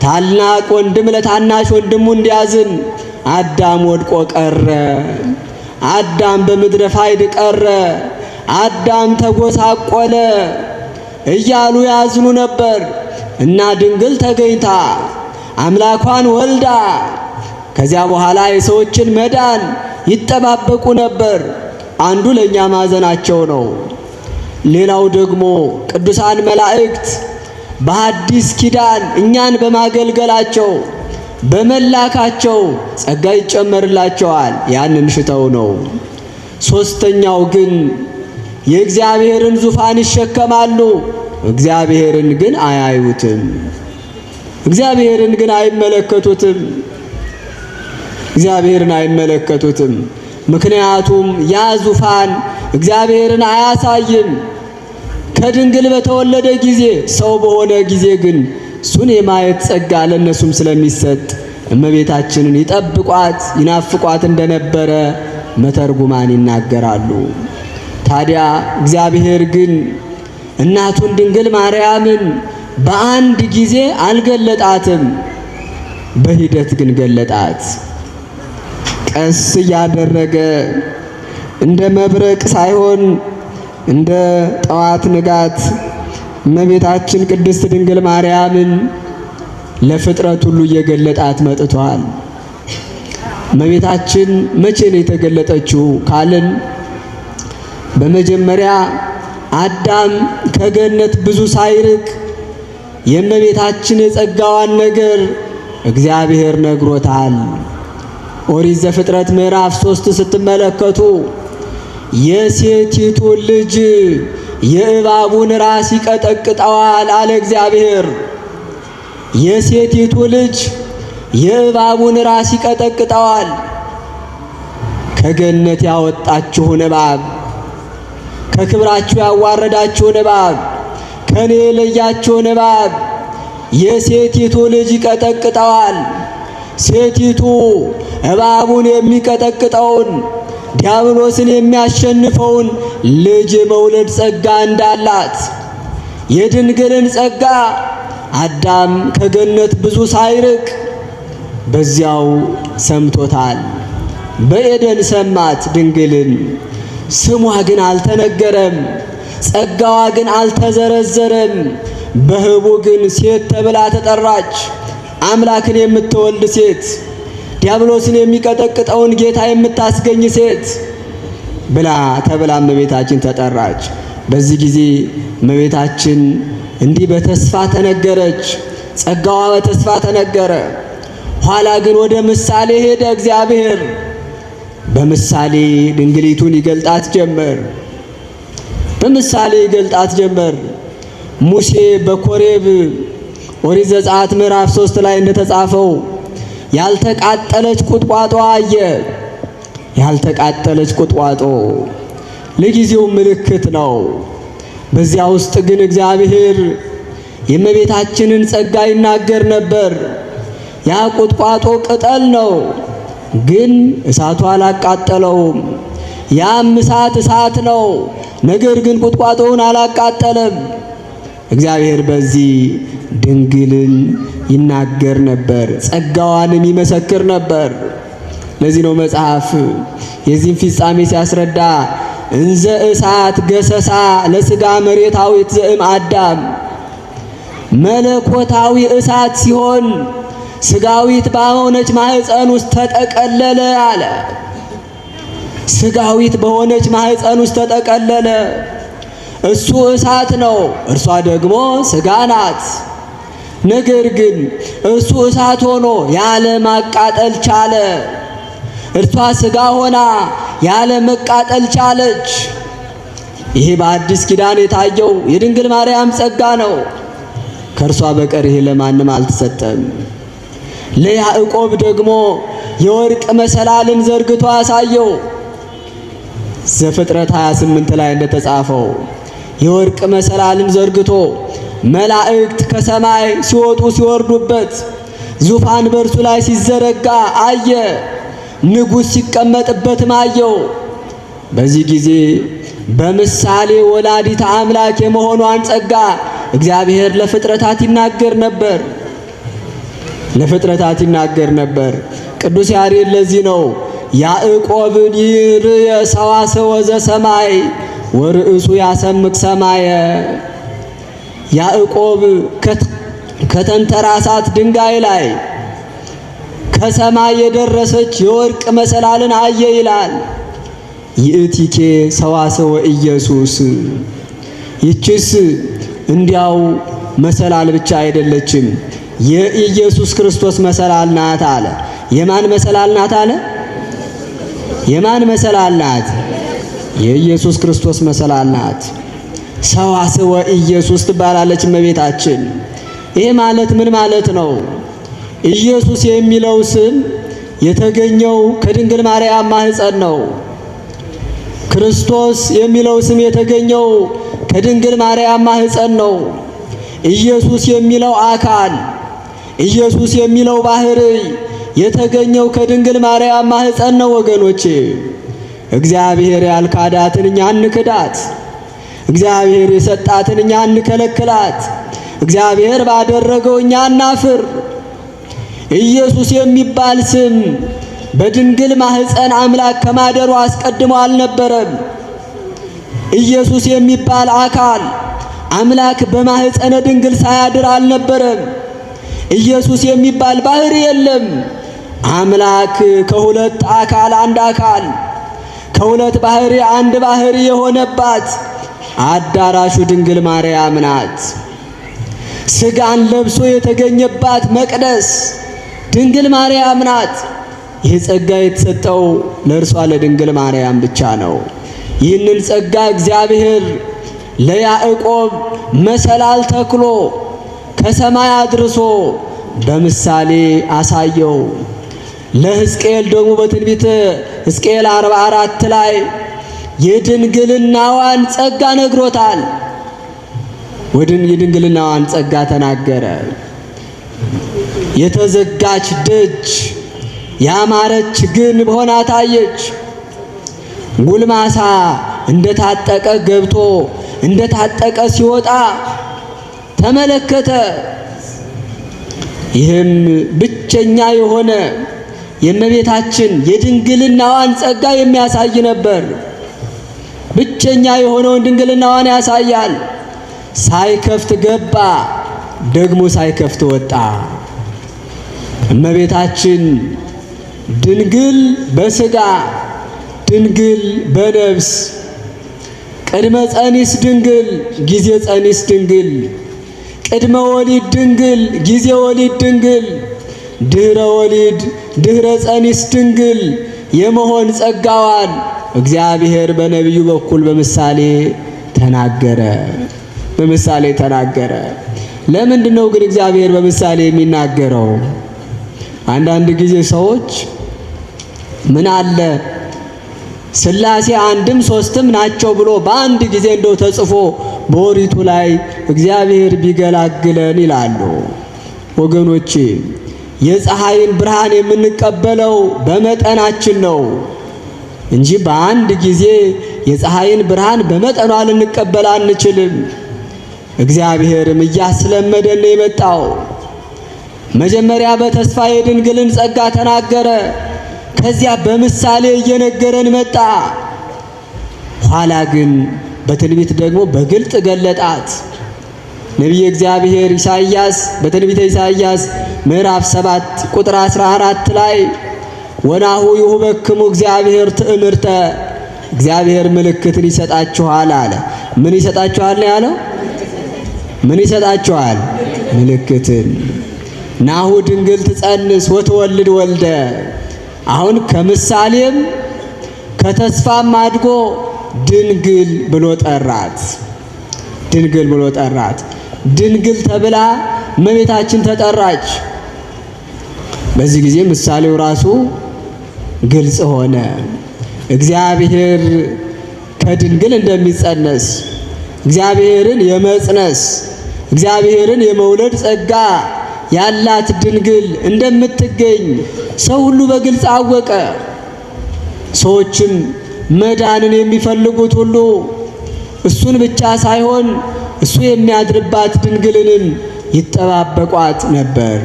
ታላቅ ወንድም ለታናሽ ወንድሙ እንዲያዝን አዳም ወድቆ ቀረ፣ አዳም በምድረ ፋይድ ቀረ፣ አዳም ተጎሳቆለ እያሉ ያዝኑ ነበር። እና ድንግል ተገኝታ አምላኳን ወልዳ ከዚያ በኋላ የሰዎችን መዳን ይጠባበቁ ነበር። አንዱ ለኛ ማዘናቸው ነው። ሌላው ደግሞ ቅዱሳን መላእክት በሐዲስ ኪዳን እኛን በማገልገላቸው በመላካቸው ጸጋ ይጨመርላቸዋል። ያንን ሽተው ነው። ሶስተኛው ግን የእግዚአብሔርን ዙፋን ይሸከማሉ። እግዚአብሔርን ግን አያዩትም። እግዚአብሔርን ግን አይመለከቱትም። እግዚአብሔርን አይመለከቱትም። ምክንያቱም ያ ዙፋን እግዚአብሔርን አያሳይም። ከድንግል በተወለደ ጊዜ ሰው በሆነ ጊዜ ግን እሱን የማየት ጸጋ ለእነሱም ስለሚሰጥ እመቤታችንን ይጠብቋት ይናፍቋት እንደነበረ መተርጉማን ይናገራሉ። ታዲያ እግዚአብሔር ግን እናቱን ድንግል ማርያምን በአንድ ጊዜ አልገለጣትም፣ በሂደት ግን ገለጣት። ቀስ እያደረገ እንደ መብረቅ ሳይሆን እንደ ጠዋት ንጋት እመቤታችን ቅድስት ድንግል ማርያምን ለፍጥረት ሁሉ እየገለጣት መጥቷል። እመቤታችን መቼ ነው የተገለጠችው ካልን በመጀመሪያ አዳም ከገነት ብዙ ሳይርቅ የእመቤታችን የጸጋዋን ነገር እግዚአብሔር ነግሮታል። ኦሪት ዘፍጥረት ምዕራፍ 3 ስትመለከቱ የሴቲቱ ልጅ የእባቡን ራስ ይቀጠቅጠዋል አለ እግዚአብሔር። የሴቲቱ ልጅ የእባቡን ራስ ይቀጠቅጠዋል። ከገነት ያወጣችሁን እባብ፣ ከክብራችሁ ያዋረዳችሁን እባብ፣ ከኔ የለያችሁን እባብ የሴቲቱ ልጅ ይቀጠቅጠዋል። ሴቲቱ እባቡን የሚቀጠቅጠውን ዲያብሎስን የሚያሸንፈውን ልጅ የመውለድ ጸጋ እንዳላት የድንግልን ጸጋ አዳም ከገነት ብዙ ሳይርቅ በዚያው ሰምቶታል። በኤደን ሰማት ድንግልን። ስሟ ግን አልተነገረም፣ ጸጋዋ ግን አልተዘረዘረም። በህቡ ግን ሴት ተብላ ተጠራች። አምላክን የምትወልድ ሴት፣ ዲያብሎስን የሚቀጠቅጠውን ጌታ የምታስገኝ ሴት ብላ ተብላ እመቤታችን ተጠራች። በዚህ ጊዜ እመቤታችን እንዲህ በተስፋ ተነገረች፣ ጸጋዋ በተስፋ ተነገረ። ኋላ ግን ወደ ምሳሌ ሄደ እግዚአብሔር። በምሳሌ ድንግሊቱን ይገልጣት ጀመር። በምሳሌ ይገልጣት ጀመር። ሙሴ በኮሬብ ኦሪት ዘጸአት ምዕራፍ 3 ላይ እንደተጻፈው ያልተቃጠለች ቁጥቋጦ አየ። ያልተቃጠለች ቁጥቋጦ ለጊዜው ምልክት ነው። በዚያ ውስጥ ግን እግዚአብሔር የእመቤታችንን ጸጋ ይናገር ነበር። ያ ቁጥቋጦ ቅጠል ነው፣ ግን እሳቱ አላቃጠለውም። ያም እሳት ነው፣ ነገር ግን ቁጥቋጦውን አላቃጠለም። እግዚአብሔር በዚህ ድንግልን ይናገር ነበር፣ ጸጋዋንም ይመሰክር ነበር። ለዚህ ነው መጽሐፍ የዚህን ፍጻሜ ሲያስረዳ እንዘ እሳት ገሰሳ ለሥጋ መሬታዊት ዘእም አዳም፣ መለኮታዊ እሳት ሲሆን ሥጋዊት በሆነች ማህፀን ውስጥ ተጠቀለለ አለ። ሥጋዊት በሆነች ማህፀን ውስጥ ተጠቀለለ። እሱ እሳት ነው፣ እርሷ ደግሞ ሥጋ ናት። ነገር ግን እሱ እሳት ሆኖ ያለ ማቃጠል ቻለ፣ እርሷ ሥጋ ሆና ያለ መቃጠል ቻለች። ይሄ በአዲስ ኪዳን የታየው የድንግል ማርያም ጸጋ ነው። ከእርሷ በቀር ይሄ ለማንም አልተሰጠም። ለያዕቆብ ደግሞ የወርቅ መሰላልን ዘርግቶ አሳየው። ዘፍጥረት 28 ላይ እንደተጻፈው የወርቅ መሰላልን ዘርግቶ መላእክት ከሰማይ ሲወጡ ሲወርዱበት ዙፋን በእርሱ ላይ ሲዘረጋ አየ። ንጉሥ ሲቀመጥበትም አየው። በዚህ ጊዜ በምሳሌ ወላዲተ አምላክ የመሆኗን ጸጋ እግዚአብሔር ለፍጥረታት ይናገር ነበር። ለፍጥረታት ይናገር ነበር። ቅዱስ ያሬድ ለዚህ ነው ያዕቆብን ይርየ ሰዋስወ ዘሰማይ ወርእሱ ያሰምክ ሰማየ። ያዕቆብ ከተንተራሳት ድንጋይ ላይ ከሰማይ የደረሰች የወርቅ መሰላልን አየ ይላል። ይእቲኬ ሰዋስወ ኢየሱስ፣ ይችስ እንዲያው መሰላል ብቻ አይደለችም፣ የኢየሱስ ክርስቶስ መሰላል ናት አለ። የማን መሰላል ናት አለ? የማን መሰላል ናት? የኢየሱስ ክርስቶስ መሰላል ናት። ሰዋስወ ኢየሱስ ትባላለች እመቤታችን። ይሄ ማለት ምን ማለት ነው? ኢየሱስ የሚለው ስም የተገኘው ከድንግል ማርያም ማህፀን ነው። ክርስቶስ የሚለው ስም የተገኘው ከድንግል ማርያም ማህፀን ነው። ኢየሱስ የሚለው አካል፣ ኢየሱስ የሚለው ባህርይ የተገኘው ከድንግል ማርያም ማህፀን ነው። ወገኖቼ እግዚአብሔር ያልካዳትን እኛ እንክዳት፣ እግዚአብሔር የሰጣትን እኛ እንከለክላት፣ እግዚአብሔር ባደረገው እኛ እናፍር። ኢየሱስ የሚባል ስም በድንግል ማህፀን አምላክ ከማደሩ አስቀድሞ አልነበረም። ኢየሱስ የሚባል አካል አምላክ በማህፀነ ድንግል ሳያድር አልነበረም። ኢየሱስ የሚባል ባህሪ የለም። አምላክ ከሁለት አካል አንድ አካል፣ ከሁለት ባህሪ አንድ ባህሪ የሆነባት አዳራሹ ድንግል ማርያም ናት። ሥጋን ለብሶ የተገኘባት መቅደስ ድንግል ማርያም ናት። ይህ ጸጋ የተሰጠው ለእርሷ ለድንግል ማርያም ብቻ ነው። ይህንን ጸጋ እግዚአብሔር ለያዕቆብ መሰላል ተክሎ ከሰማይ አድርሶ በምሳሌ አሳየው። ለሕዝቅኤል ደግሞ በትንቢተ ሕዝቅኤል 44 ላይ የድንግልናዋን ጸጋ ነግሮታል። የድንግልናዋን ጸጋ ተናገረ። የተዘጋች ደጅ ያማረች ግንብ ሆና ታየች። ጉልማሳ እንደታጠቀ ገብቶ እንደታጠቀ ሲወጣ ተመለከተ። ይህም ብቸኛ የሆነ የእመቤታችን የድንግልናዋን ጸጋ የሚያሳይ ነበር። ብቸኛ የሆነውን ድንግልናዋን ያሳያል። ሳይከፍት ገባ፣ ደግሞ ሳይከፍት ወጣ። እመቤታችን ድንግል በሥጋ ድንግል በነፍስ ቅድመ ጸኒስ ድንግል ጊዜ ጸኒስ ድንግል ቅድመ ወሊድ ድንግል ጊዜ ወሊድ ድንግል ድህረ ወሊድ ድህረ ጸኒስ ድንግል የመሆን ጸጋዋን እግዚአብሔር በነቢዩ በኩል በምሳሌ ተናገረ። ለምንድን ነው ግን እግዚአብሔር በምሳሌ የሚናገረው? አንዳንድ ጊዜ ሰዎች ምን አለ ሥላሴ አንድም ሦስትም ናቸው ብሎ በአንድ ጊዜ እንደው ተጽፎ በኦሪቱ ላይ እግዚአብሔር ቢገላግለን ይላሉ። ወገኖቼ የፀሐይን ብርሃን የምንቀበለው በመጠናችን ነው እንጂ በአንድ ጊዜ የፀሐይን ብርሃን በመጠኗ ልንቀበል አንችልም። እግዚአብሔርም እያስለመደን ነው የመጣው። መጀመሪያ በተስፋ የድንግልን ጸጋ ተናገረ። ከዚያ በምሳሌ እየነገረን መጣ። ኋላ ግን በትንቢት ደግሞ በግልጥ ገለጣት። ነቢየ እግዚአብሔር ኢሳይያስ በትንቢተ ኢሳይያስ ምዕራፍ 7 ቁጥር 14 ላይ ወናሁ ይሁበክሙ እግዚአብሔር ትእምርተ፣ እግዚአብሔር ምልክትን ይሰጣችኋል አለ። ምን ይሰጣችኋል ነው ያለው? ምን ይሰጣችኋል? ምልክትን። ናሁ ድንግል ትጸንስ ወትወልድ ወልደ። አሁን ከምሳሌም ከተስፋም አድጎ ድንግል ብሎ ጠራት። ድንግል ተብላ እመቤታችን ተጠራች። በዚህ ጊዜ ምሳሌው ራሱ ግልጽ ሆነ። እግዚአብሔር ከድንግል እንደሚጸነስ፣ እግዚአብሔርን የመጽነስ እግዚአብሔርን የመውለድ ጸጋ ያላት ድንግል እንደምትገኝ ሰው ሁሉ በግልጽ አወቀ። ሰዎችም መዳንን የሚፈልጉት ሁሉ እሱን ብቻ ሳይሆን እሱ የሚያድርባት ድንግልንም ይጠባበቋት ነበር።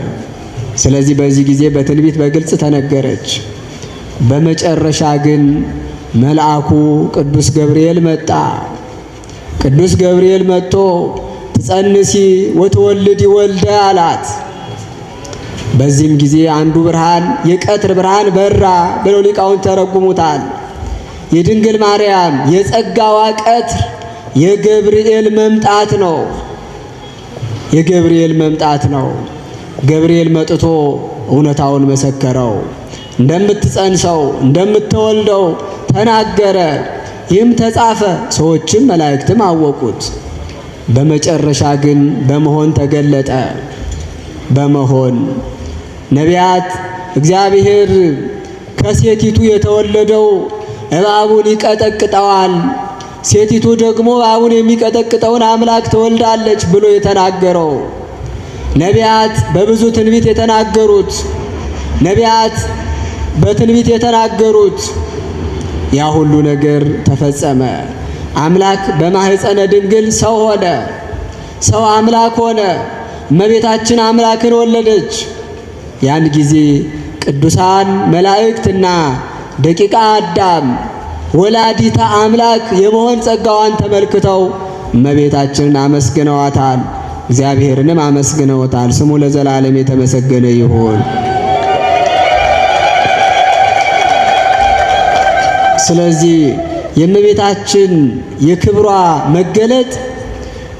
ስለዚህ በዚህ ጊዜ በትንቢት በግልጽ ተነገረች። በመጨረሻ ግን መልአኩ ቅዱስ ገብርኤል መጣ። ቅዱስ ገብርኤል መጥቶ ትጸንሲ ወትወልድ ወልደ አላት። በዚህም ጊዜ አንዱ ብርሃን የቀትር ብርሃን በራ ብለው ሊቃውንት ተረጉሙታል። የድንግል ማርያም የጸጋዋ ቀትር የገብርኤል መምጣት ነው። ገብርኤል መጥቶ እውነታውን መሰከረው። እንደምትጸንሰው እንደምትወልደው ተናገረ። ይህም ተጻፈ፣ ሰዎችም መላእክትም አወቁት። በመጨረሻ ግን በመሆን ተገለጠ። በመሆን ነቢያት እግዚአብሔር ከሴቲቱ የተወለደው እባቡን ይቀጠቅጠዋል፣ ሴቲቱ ደግሞ እባቡን የሚቀጠቅጠውን አምላክ ትወልዳለች ብሎ የተናገረው፣ ነቢያት በብዙ ትንቢት የተናገሩት፣ ነቢያት በትንቢት የተናገሩት ያ ሁሉ ነገር ተፈጸመ። አምላክ በማህፀነ ድንግል ሰው ሆነ፣ ሰው አምላክ ሆነ። እመቤታችን አምላክን ወለደች። ያን ጊዜ ቅዱሳን መላእክትና ደቂቀ አዳም ወላዲተ አምላክ የመሆን ጸጋዋን ተመልክተው እመቤታችንን አመስግነዋታል፣ እግዚአብሔርንም አመስግነውታል። ስሙ ለዘላለም የተመሰገነ ይሁን። ስለዚህ የእመቤታችን የክብሯ መገለጥ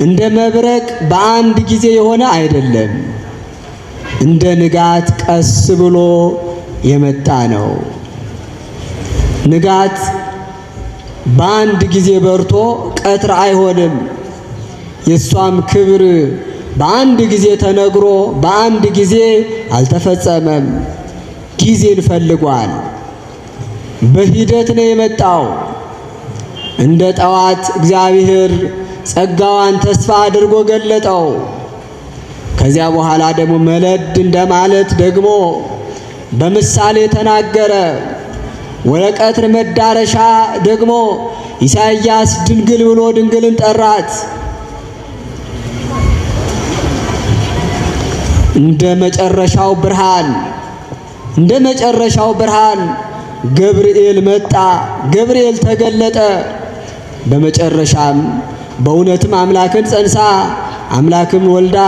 እንደ መብረቅ በአንድ ጊዜ የሆነ አይደለም። እንደ ንጋት ቀስ ብሎ የመጣ ነው። ንጋት በአንድ ጊዜ በርቶ ቀትር አይሆንም። የሷም ክብር በአንድ ጊዜ ተነግሮ በአንድ ጊዜ አልተፈጸመም። ጊዜን ፈልጓል። በሂደት ነው የመጣው። እንደ ጠዋት እግዚአብሔር ጸጋዋን ተስፋ አድርጎ ገለጠው። ከዚያ በኋላ ደግሞ መለድ እንደማለት ደግሞ በምሳሌ ተናገረ። ወደ ቀትር መዳረሻ ደግሞ ኢሳይያስ ድንግል ብሎ ድንግልን ጠራት። እንደ መጨረሻው ብርሃን ገብርኤል መጣ፣ ገብርኤል ተገለጠ። በመጨረሻም በእውነትም አምላክን ጸንሳ አምላክም ወልዳ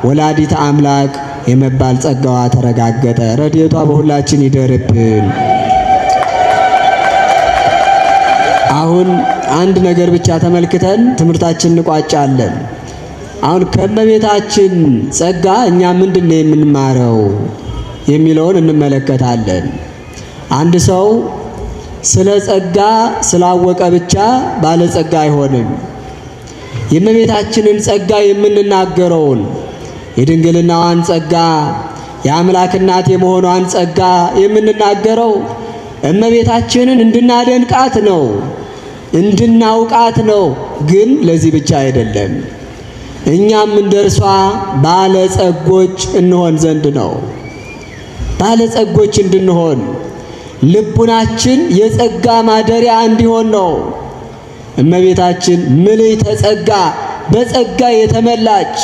ወላዲተ አምላክ የመባል ጸጋዋ ተረጋገጠ። ረድኤቷ በሁላችን ይደርብን። አሁን አንድ ነገር ብቻ ተመልክተን ትምህርታችንን እንቋጫለን። አሁን ከእመቤታችን ጸጋ እኛ ምንድነው የምንማረው የሚለውን እንመለከታለን። አንድ ሰው ስለ ጸጋ ስላወቀ ብቻ ባለጸጋ አይሆንም። የእመቤታችንን ጸጋ የምንናገረውን የድንግልናዋን ጸጋ የአምላክ እናት የመሆኗን ጸጋ የምንናገረው እመቤታችንን እንድናደንቃት ነው፣ እንድናውቃት ነው። ግን ለዚህ ብቻ አይደለም፣ እኛም እንደርሷ ባለጸጎች እንሆን ዘንድ ነው። ባለጸጎች እንድንሆን ልቡናችን የጸጋ ማደሪያ እንዲሆን ነው። እመቤታችን ምልዕተ ጸጋ፣ በጸጋ የተመላች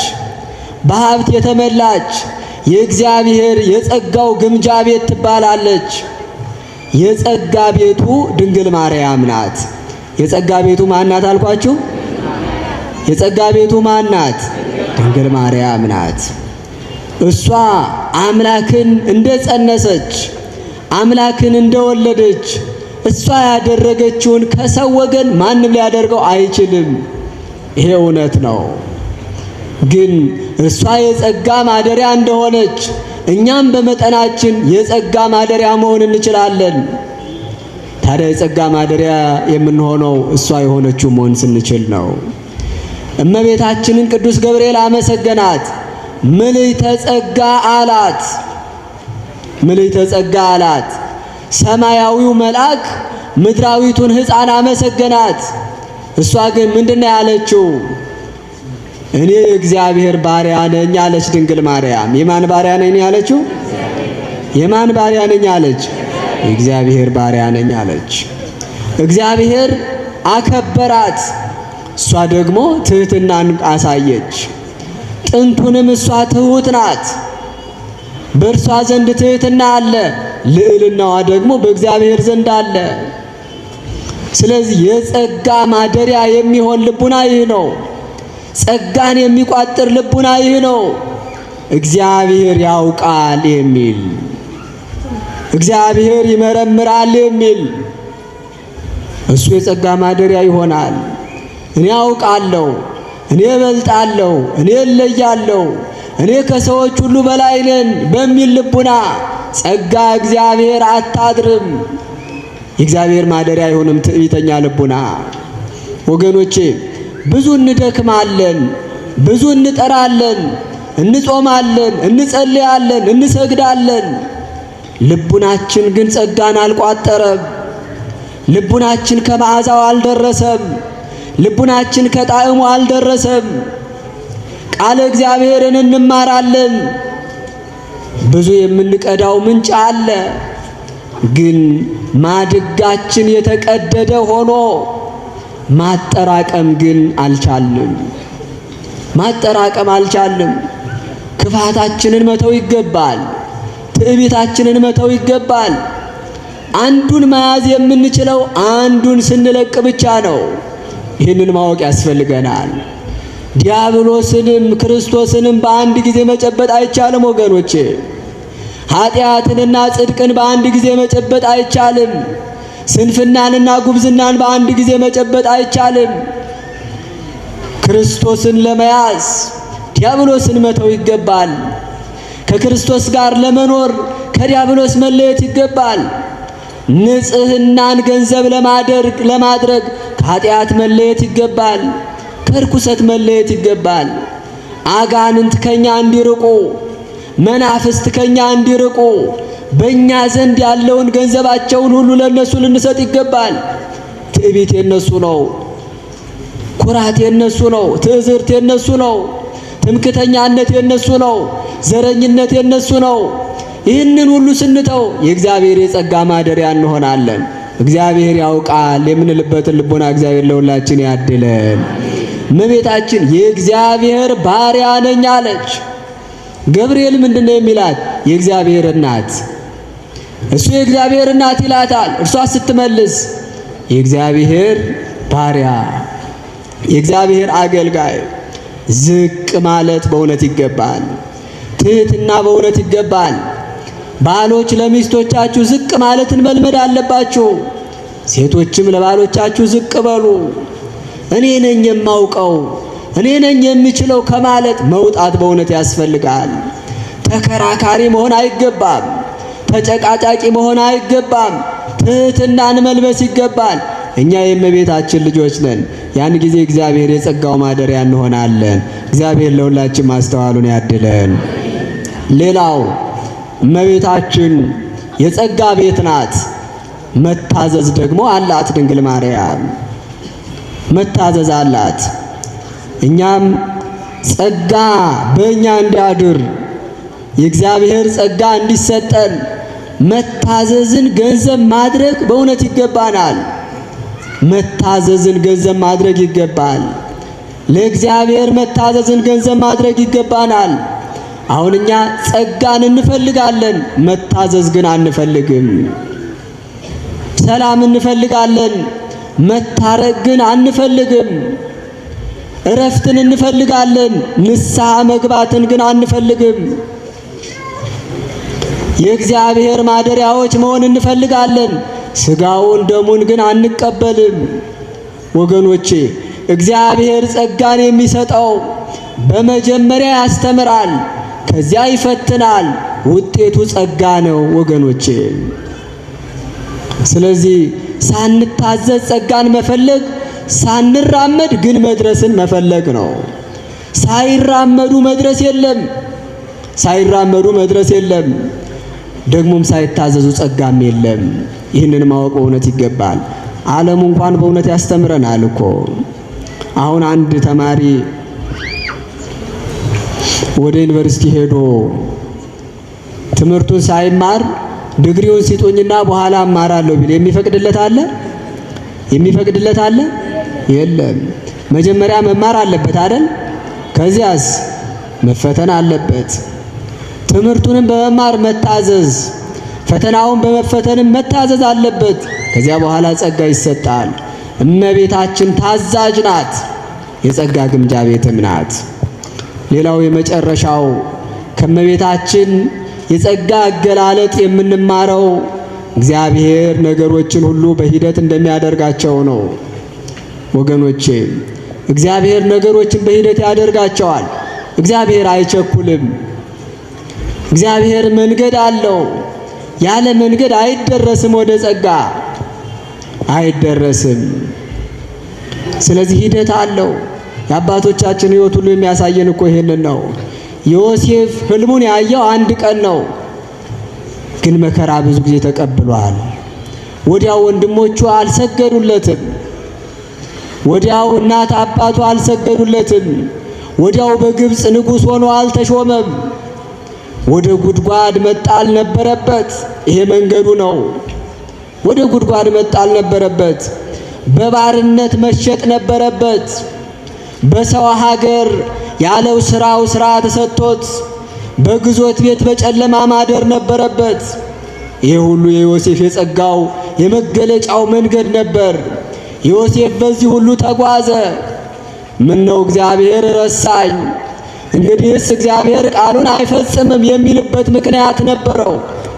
በሀብት የተመላች የእግዚአብሔር የጸጋው ግምጃ ቤት ትባላለች። የጸጋ ቤቱ ድንግል ማርያም ናት። የጸጋ ቤቱ ማናት አልኳችሁ? የጸጋ ቤቱ ማናት? ድንግል ማርያም ናት። እሷ አምላክን እንደጸነሰች አምላክን እንደወለደች እሷ ያደረገችውን ከሰው ወገን ማንም ሊያደርገው አይችልም። ይሄ እውነት ነው። ግን እሷ የጸጋ ማደሪያ እንደሆነች እኛም በመጠናችን የጸጋ ማደሪያ መሆን እንችላለን። ታዲያ የጸጋ ማደሪያ የምንሆነው እሷ የሆነችው መሆን ስንችል ነው። እመቤታችንን ቅዱስ ገብርኤል አመሰገናት። ምልዕተ ጸጋ አላት። ምልዕተ ጸጋ አላት። ሰማያዊው መልአክ ምድራዊቱን ሕፃን አመሰገናት። እሷ ግን ምንድነው ያለችው? እኔ የእግዚአብሔር ባሪያ ነኝ አለች ድንግል ማርያም። የማን ባሪያ ነኝ ያለችው? የማን ባሪያ ነኝ አለች? የእግዚአብሔር ባሪያ ነኝ አለች። እግዚአብሔር አከበራት። እሷ ደግሞ ትህትናን አሳየች። ጥንቱንም እሷ ትሁት ናት። በእርሷ ዘንድ ትህትና አለ፣ ልዕልናዋ ደግሞ በእግዚአብሔር ዘንድ አለ። ስለዚህ የጸጋ ማደሪያ የሚሆን ልቡና ይህ ነው። ጸጋን የሚቋጥር ልቡና ይህ ነው። እግዚአብሔር ያውቃል የሚል፣ እግዚአብሔር ይመረምራል የሚል እሱ የጸጋ ማደሪያ ይሆናል። እኔ አውቃለሁ፣ እኔ እበልጣለሁ፣ እኔ እለያለሁ፣ እኔ ከሰዎች ሁሉ በላይ ነኝ በሚል ልቡና ጸጋ እግዚአብሔር አታድርም። የእግዚአብሔር ማደሪያ አይሆንም ትዕቢተኛ ልቡና። ወገኖቼ ብዙ እንደክማለን፣ ብዙ እንጠራለን፣ እንጾማለን፣ እንጸልያለን፣ እንሰግዳለን። ልቡናችን ግን ጸጋን አልቋጠረም። ልቡናችን ከመዓዛው አልደረሰም። ልቡናችን ከጣዕሙ አልደረሰም። ቃለ እግዚአብሔርን እንማራለን። ብዙ የምንቀዳው ምንጭ አለ። ግን ማድጋችን የተቀደደ ሆኖ ማጠራቀም ግን አልቻልንም። ማጠራቀም አልቻልንም። ክፋታችንን መተው ይገባል። ትዕቢታችንን መተው ይገባል። አንዱን መያዝ የምንችለው አንዱን ስንለቅ ብቻ ነው። ይህንን ማወቅ ያስፈልገናል። ዲያብሎስንም ክርስቶስንም በአንድ ጊዜ መጨበጥ አይቻልም ወገኖቼ። ኃጢአትንና ጽድቅን በአንድ ጊዜ መጨበጥ አይቻልም። ስንፍናንና ጉብዝናን በአንድ ጊዜ መጨበጥ አይቻልም። ክርስቶስን ለመያዝ ዲያብሎስን መተው ይገባል። ከክርስቶስ ጋር ለመኖር ከዲያብሎስ መለየት ይገባል። ንጽህናን ገንዘብ ለማድረግ ከኃጢአት መለየት ይገባል። ከርኩሰት መለየት ይገባል። አጋንንት ከኛ እንዲርቁ፣ መናፍስት ከኛ እንዲርቁ በእኛ ዘንድ ያለውን ገንዘባቸውን ሁሉ ለነሱ ልንሰጥ ይገባል። ትዕቢት የነሱ ነው። ኩራት የነሱ ነው። ትዕዝርት የነሱ ነው። ትምክተኛነት የነሱ ነው። ዘረኝነት የነሱ ነው። ይህንን ሁሉ ስንተው የእግዚአብሔር የጸጋ ማደሪያ እንሆናለን። እግዚአብሔር ያውቃል የምንልበትን ልቦና እግዚአብሔር ለሁላችን ያድለን። እመቤታችን የእግዚአብሔር ባሪያ ነኝ አለች። ገብርኤል ምንድነው የሚላት? የእግዚአብሔር እናት። እሱ የእግዚአብሔር እናት ይላታል። እርሷ ስትመልስ የእግዚአብሔር ባሪያ፣ የእግዚአብሔር አገልጋይ። ዝቅ ማለት በእውነት ይገባል። ትህትና በእውነት ይገባል። ባሎች ለሚስቶቻችሁ ዝቅ ማለትን መልመድ አለባችሁ። ሴቶችም ለባሎቻችሁ ዝቅ በሉ። እኔ ነኝ የማውቀው፣ እኔ ነኝ የምችለው ከማለት መውጣት በእውነት ያስፈልጋል። ተከራካሪ መሆን አይገባም። ተጨቃጫቂ መሆን አይገባም። ትህትናን መልበስ ይገባል። እኛ የእመቤታችን ልጆች ነን። ያን ጊዜ እግዚአብሔር የጸጋው ማደሪያ እንሆናለን። እግዚአብሔር ለሁላችን ማስተዋሉን ያድለን። ሌላው እመቤታችን የጸጋ ቤት ናት። መታዘዝ ደግሞ አላት። ድንግል ማርያም መታዘዝ አላት። እኛም ጸጋ በእኛ እንዲያድር የእግዚአብሔር ጸጋ እንዲሰጠን መታዘዝን ገንዘብ ማድረግ በእውነት ይገባናል። መታዘዝን ገንዘብ ማድረግ ይገባል። ለእግዚአብሔር መታዘዝን ገንዘብ ማድረግ ይገባናል። አሁን እኛ ጸጋን እንፈልጋለን፣ መታዘዝ ግን አንፈልግም። ሰላም እንፈልጋለን፣ መታረቅ ግን አንፈልግም። እረፍትን እንፈልጋለን፣ ንስሐ መግባትን ግን አንፈልግም። የእግዚአብሔር ማደሪያዎች መሆን እንፈልጋለን፣ ሥጋውን ደሙን ግን አንቀበልም። ወገኖቼ እግዚአብሔር ጸጋን የሚሰጠው በመጀመሪያ ያስተምራል፣ ከዚያ ይፈትናል። ውጤቱ ጸጋ ነው ወገኖቼ። ስለዚህ ሳንታዘዝ ጸጋን መፈለግ፣ ሳንራመድ ግን መድረስን መፈለግ ነው። ሳይራመዱ መድረስ የለም፣ ሳይራመዱ መድረስ የለም። ደግሞም ሳይታዘዙ ጸጋም የለም። ይህንን ማወቅ በእውነት ይገባል። ዓለሙ እንኳን በእውነት ያስተምረናል እኮ። አሁን አንድ ተማሪ ወደ ዩኒቨርሲቲ ሄዶ ትምህርቱን ሳይማር ዲግሪውን ሲጡኝና በኋላ አማራለሁ ቢል የሚፈቅድለት አለ? የሚፈቅድለት አለ? የለም። መጀመሪያ መማር አለበት አይደል? ከዚያስ መፈተን አለበት። ትምህርቱንም በመማር መታዘዝ፣ ፈተናውን በመፈተንም መታዘዝ አለበት። ከዚያ በኋላ ጸጋ ይሰጣል። እመቤታችን ታዛዥ ናት፣ የጸጋ ግምጃ ቤትም ናት። ሌላው የመጨረሻው ከእመቤታችን የጸጋ አገላለጥ የምንማረው እግዚአብሔር ነገሮችን ሁሉ በሂደት እንደሚያደርጋቸው ነው። ወገኖቼ እግዚአብሔር ነገሮችን በሂደት ያደርጋቸዋል። እግዚአብሔር አይቸኩልም። እግዚአብሔር መንገድ አለው። ያለ መንገድ አይደረስም፣ ወደ ጸጋ አይደረስም። ስለዚህ ሂደት አለው። የአባቶቻችን ሕይወት ሁሉ የሚያሳየን እኮ ይሄንን ነው። ዮሴፍ ህልሙን ያየው አንድ ቀን ነው፣ ግን መከራ ብዙ ጊዜ ተቀብሏል። ወዲያው ወንድሞቹ አልሰገዱለትም። ወዲያው እናት አባቱ አልሰገዱለትም። ወዲያው በግብፅ ንጉሥ ሆኖ አልተሾመም። ወደ ጉድጓድ መጣል ነበረበት። ይሄ መንገዱ ነው። ወደ ጉድጓድ መጣል ነበረበት። በባርነት መሸጥ ነበረበት። በሰው ሀገር ያለው ስራው ስራ ተሰጥቶት በግዞት ቤት በጨለማ ማደር ነበረበት። ይሄ ሁሉ የዮሴፍ የጸጋው የመገለጫው መንገድ ነበር። ዮሴፍ በዚህ ሁሉ ተጓዘ። ምን ነው እግዚአብሔር ረሳኝ፣ እንግዲህስ እግዚአብሔር ቃሉን አይፈጽምም የሚልበት ምክንያት ነበረው።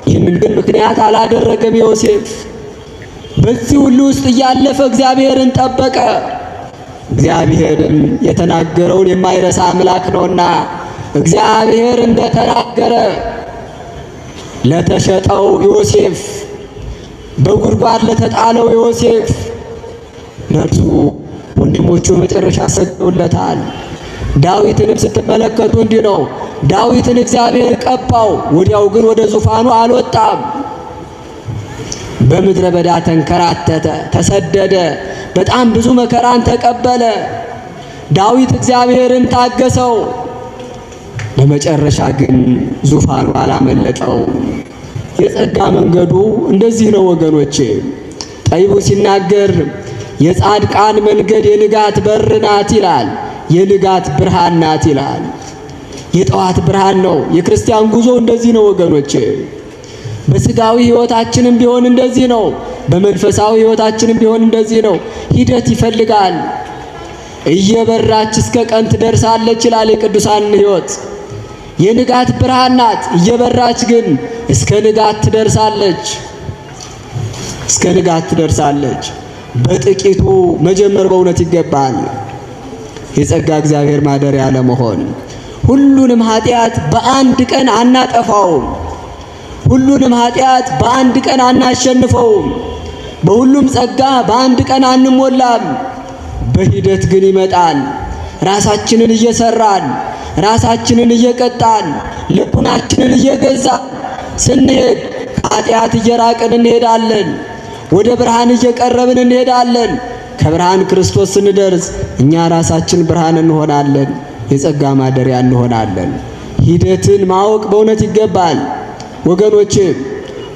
ይህንን ግን ምክንያት አላደረገም ዮሴፍ። በዚህ ሁሉ ውስጥ እያለፈ እግዚአብሔርን ጠበቀ። እግዚአብሔርም የተናገረውን የማይረሳ አምላክ ነውና እግዚአብሔር እንደተናገረ ለተሸጠው ዮሴፍ፣ በጉድጓድ ለተጣለው ዮሴፍ ነርሱ ወንድሞቹ መጨረሻ ሰግደውለታል። ዳዊትንም ስትመለከቱ እንዲህ ነው። ዳዊትን እግዚአብሔር ቀባው፣ ወዲያው ግን ወደ ዙፋኑ አልወጣም። በምድረ በዳ ተንከራተተ፣ ተሰደደ፣ በጣም ብዙ መከራን ተቀበለ። ዳዊት እግዚአብሔርን ታገሰው። በመጨረሻ ግን ዙፋኑ አላመለጠው። የጸጋ መንገዱ እንደዚህ ነው ወገኖቼ። ጠቢቡ ሲናገር የጻድቃን መንገድ የንጋት በር ናት ይላል፣ የንጋት ብርሃን ናት ይላል። የጠዋት ብርሃን ነው። የክርስቲያን ጉዞ እንደዚህ ነው ወገኖቼ። በስጋዊ ሕይወታችንም ቢሆን እንደዚህ ነው። በመንፈሳዊ ሕይወታችንም ቢሆን እንደዚህ ነው። ሂደት ይፈልጋል። እየበራች እስከ ቀን ትደርሳለች ይላል የቅዱሳን ሕይወት። የንጋት ብርሃን ናት። እየበራች ግን እስከ ንጋት ትደርሳለች። እስከ ንጋት ትደርሳለች። በጥቂቱ መጀመር በእውነት ይገባል። የጸጋ እግዚአብሔር ማደሪያ ለመሆን ሁሉንም ኃጢአት በአንድ ቀን አናጠፋውም። ሁሉንም ኃጢአት በአንድ ቀን አናሸንፈውም። በሁሉም ጸጋ በአንድ ቀን አንሞላም። በሂደት ግን ይመጣል። ራሳችንን እየሰራን ራሳችንን እየቀጣን ልቡናችንን እየገዛን ስንሄድ ከኃጢአት እየራቅን እንሄዳለን። ወደ ብርሃን እየቀረብን እንሄዳለን። ከብርሃን ክርስቶስ ስንደርስ እኛ ራሳችን ብርሃን እንሆናለን። የጸጋ ማደሪያ እንሆናለን። ሂደትን ማወቅ በእውነት ይገባል ወገኖቼ።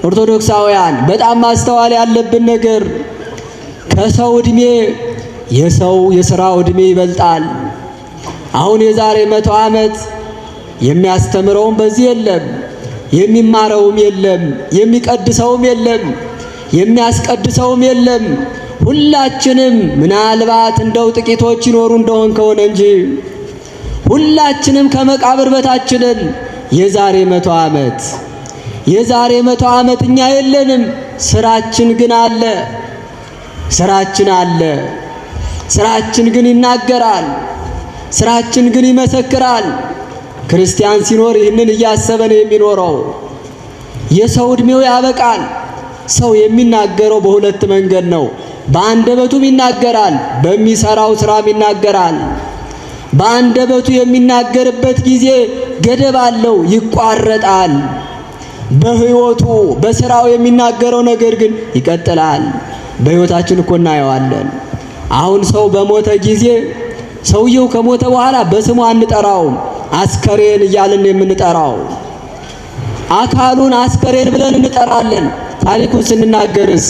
ኦርቶዶክሳውያን በጣም ማስተዋል ያለብን ነገር ከሰው ዕድሜ የሰው የሥራው ዕድሜ ይበልጣል። አሁን የዛሬ 100 ዓመት የሚያስተምረውም በዚህ የለም፣ የሚማረውም የለም፣ የሚቀድሰውም የለም፣ የሚያስቀድሰውም የለም። ሁላችንም ምናልባት እንደው ጥቂቶች ይኖሩ እንደሆን ከሆነ እንጂ ሁላችንም ከመቃብር በታችንን። የዛሬ 100 ዓመት የዛሬ 100 ዓመት እኛ የለንም። ስራችን ግን አለ። ስራችን አለ። ስራችን ግን ይናገራል። ስራችን ግን ይመሰክራል። ክርስቲያን ሲኖር ይህንን እያሰበ ነው የሚኖረው። የሰው ዕድሜው ያበቃል። ሰው የሚናገረው በሁለት መንገድ ነው። በአንደበቱም ይናገራል፣ በሚሰራው ስራም ይናገራል። በአንደበቱ የሚናገርበት ጊዜ ገደብ አለው፣ ይቋረጣል። በሕይወቱ በስራው የሚናገረው ነገር ግን ይቀጥላል። በሕይወታችን እኮ እናየዋለን። አሁን ሰው በሞተ ጊዜ ሰውየው ከሞተ በኋላ በስሙ አንጠራውም፣ አስከሬን እያልን የምንጠራው። አካሉን አስከሬን ብለን እንጠራለን። ታሪኩን ስንናገርስ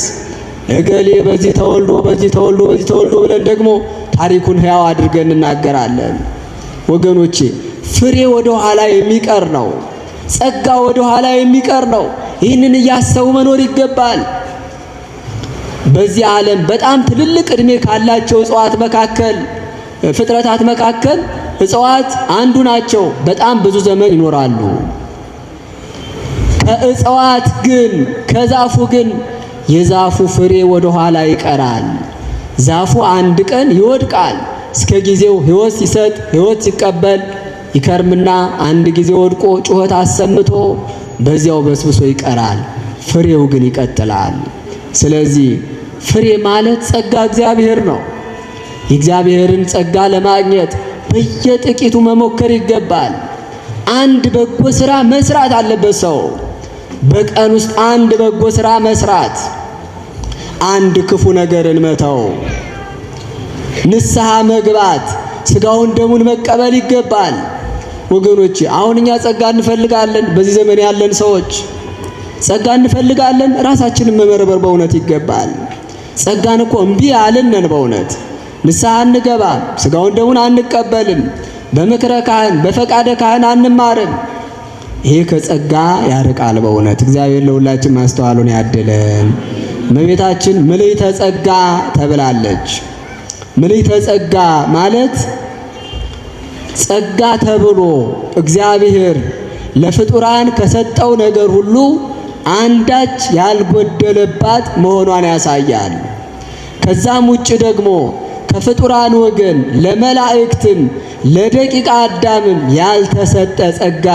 እገሌ በዚህ ተወልዶ በዚህ ተወልዶ በዚህ ተወልዶ ብለን ደግሞ ታሪኩን ሕያው አድርገን እንናገራለን። ወገኖቼ ፍሬ ወደ ኋላ የሚቀር ነው። ጸጋ ወደ ኋላ የሚቀር ነው። ይህንን እያሰቡ መኖር ይገባል። በዚህ ዓለም በጣም ትልልቅ ዕድሜ ካላቸው እጽዋት መካከል ፍጥረታት መካከል እጽዋት አንዱ ናቸው። በጣም ብዙ ዘመን ይኖራሉ። ከእጽዋት ግን ከዛፉ ግን የዛፉ ፍሬ ወደ ኋላ ይቀራል። ዛፉ አንድ ቀን ይወድቃል። እስከ ጊዜው ሕይወት ሲሰጥ ሕይወት ሲቀበል ይከርምና አንድ ጊዜ ወድቆ ጩኸት አሰምቶ በዚያው በስብሶ ይቀራል። ፍሬው ግን ይቀጥላል። ስለዚህ ፍሬ ማለት ጸጋ እግዚአብሔር ነው። የእግዚአብሔርን ጸጋ ለማግኘት በየጥቂቱ መሞከር ይገባል። አንድ በጎ ሥራ መስራት አለበት ሰው። በቀን ውስጥ አንድ በጎ ሥራ መስራት፣ አንድ ክፉ ነገርን መተው፣ ንስሐ መግባት፣ ሥጋውን ደሙን መቀበል ይገባል። ወገኖቼ አሁን እኛ ጸጋ እንፈልጋለን። በዚህ ዘመን ያለን ሰዎች ጸጋ እንፈልጋለን። ራሳችንን መመርመር በእውነት ይገባል። ጸጋን እኮ እምቢ አልነን። በእውነት ንስሐ አንገባም፣ ሥጋውን ደሙን አንቀበልም፣ በምክረ ካህን በፈቃደ ካህን አንማርም። ይሄ ከጸጋ ያርቃል። በእውነት እግዚአብሔር ለሁላችን ማስተዋሉን ያድለን። እመቤታችን ምልዕተ ጸጋ ተብላለች። ምልዕተ ጸጋ ማለት ጸጋ ተብሎ እግዚአብሔር ለፍጡራን ከሰጠው ነገር ሁሉ አንዳች ያልጎደለባት መሆኗን ያሳያል። ከዛም ውጭ ደግሞ ከፍጡራን ወገን ለመላእክትም ለደቂቀ አዳምም ያልተሰጠ ጸጋ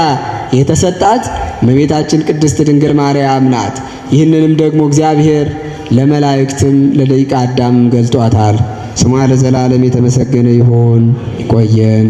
የተሰጣት እመቤታችን ቅድስት ድንግል ማርያም ናት። ይህንንም ደግሞ እግዚአብሔር ለመላእክትም ለደቂቀ አዳምም ገልጧታል። ስሟ ለዘላለም የተመሰገነ ይሁን። ይቆየን።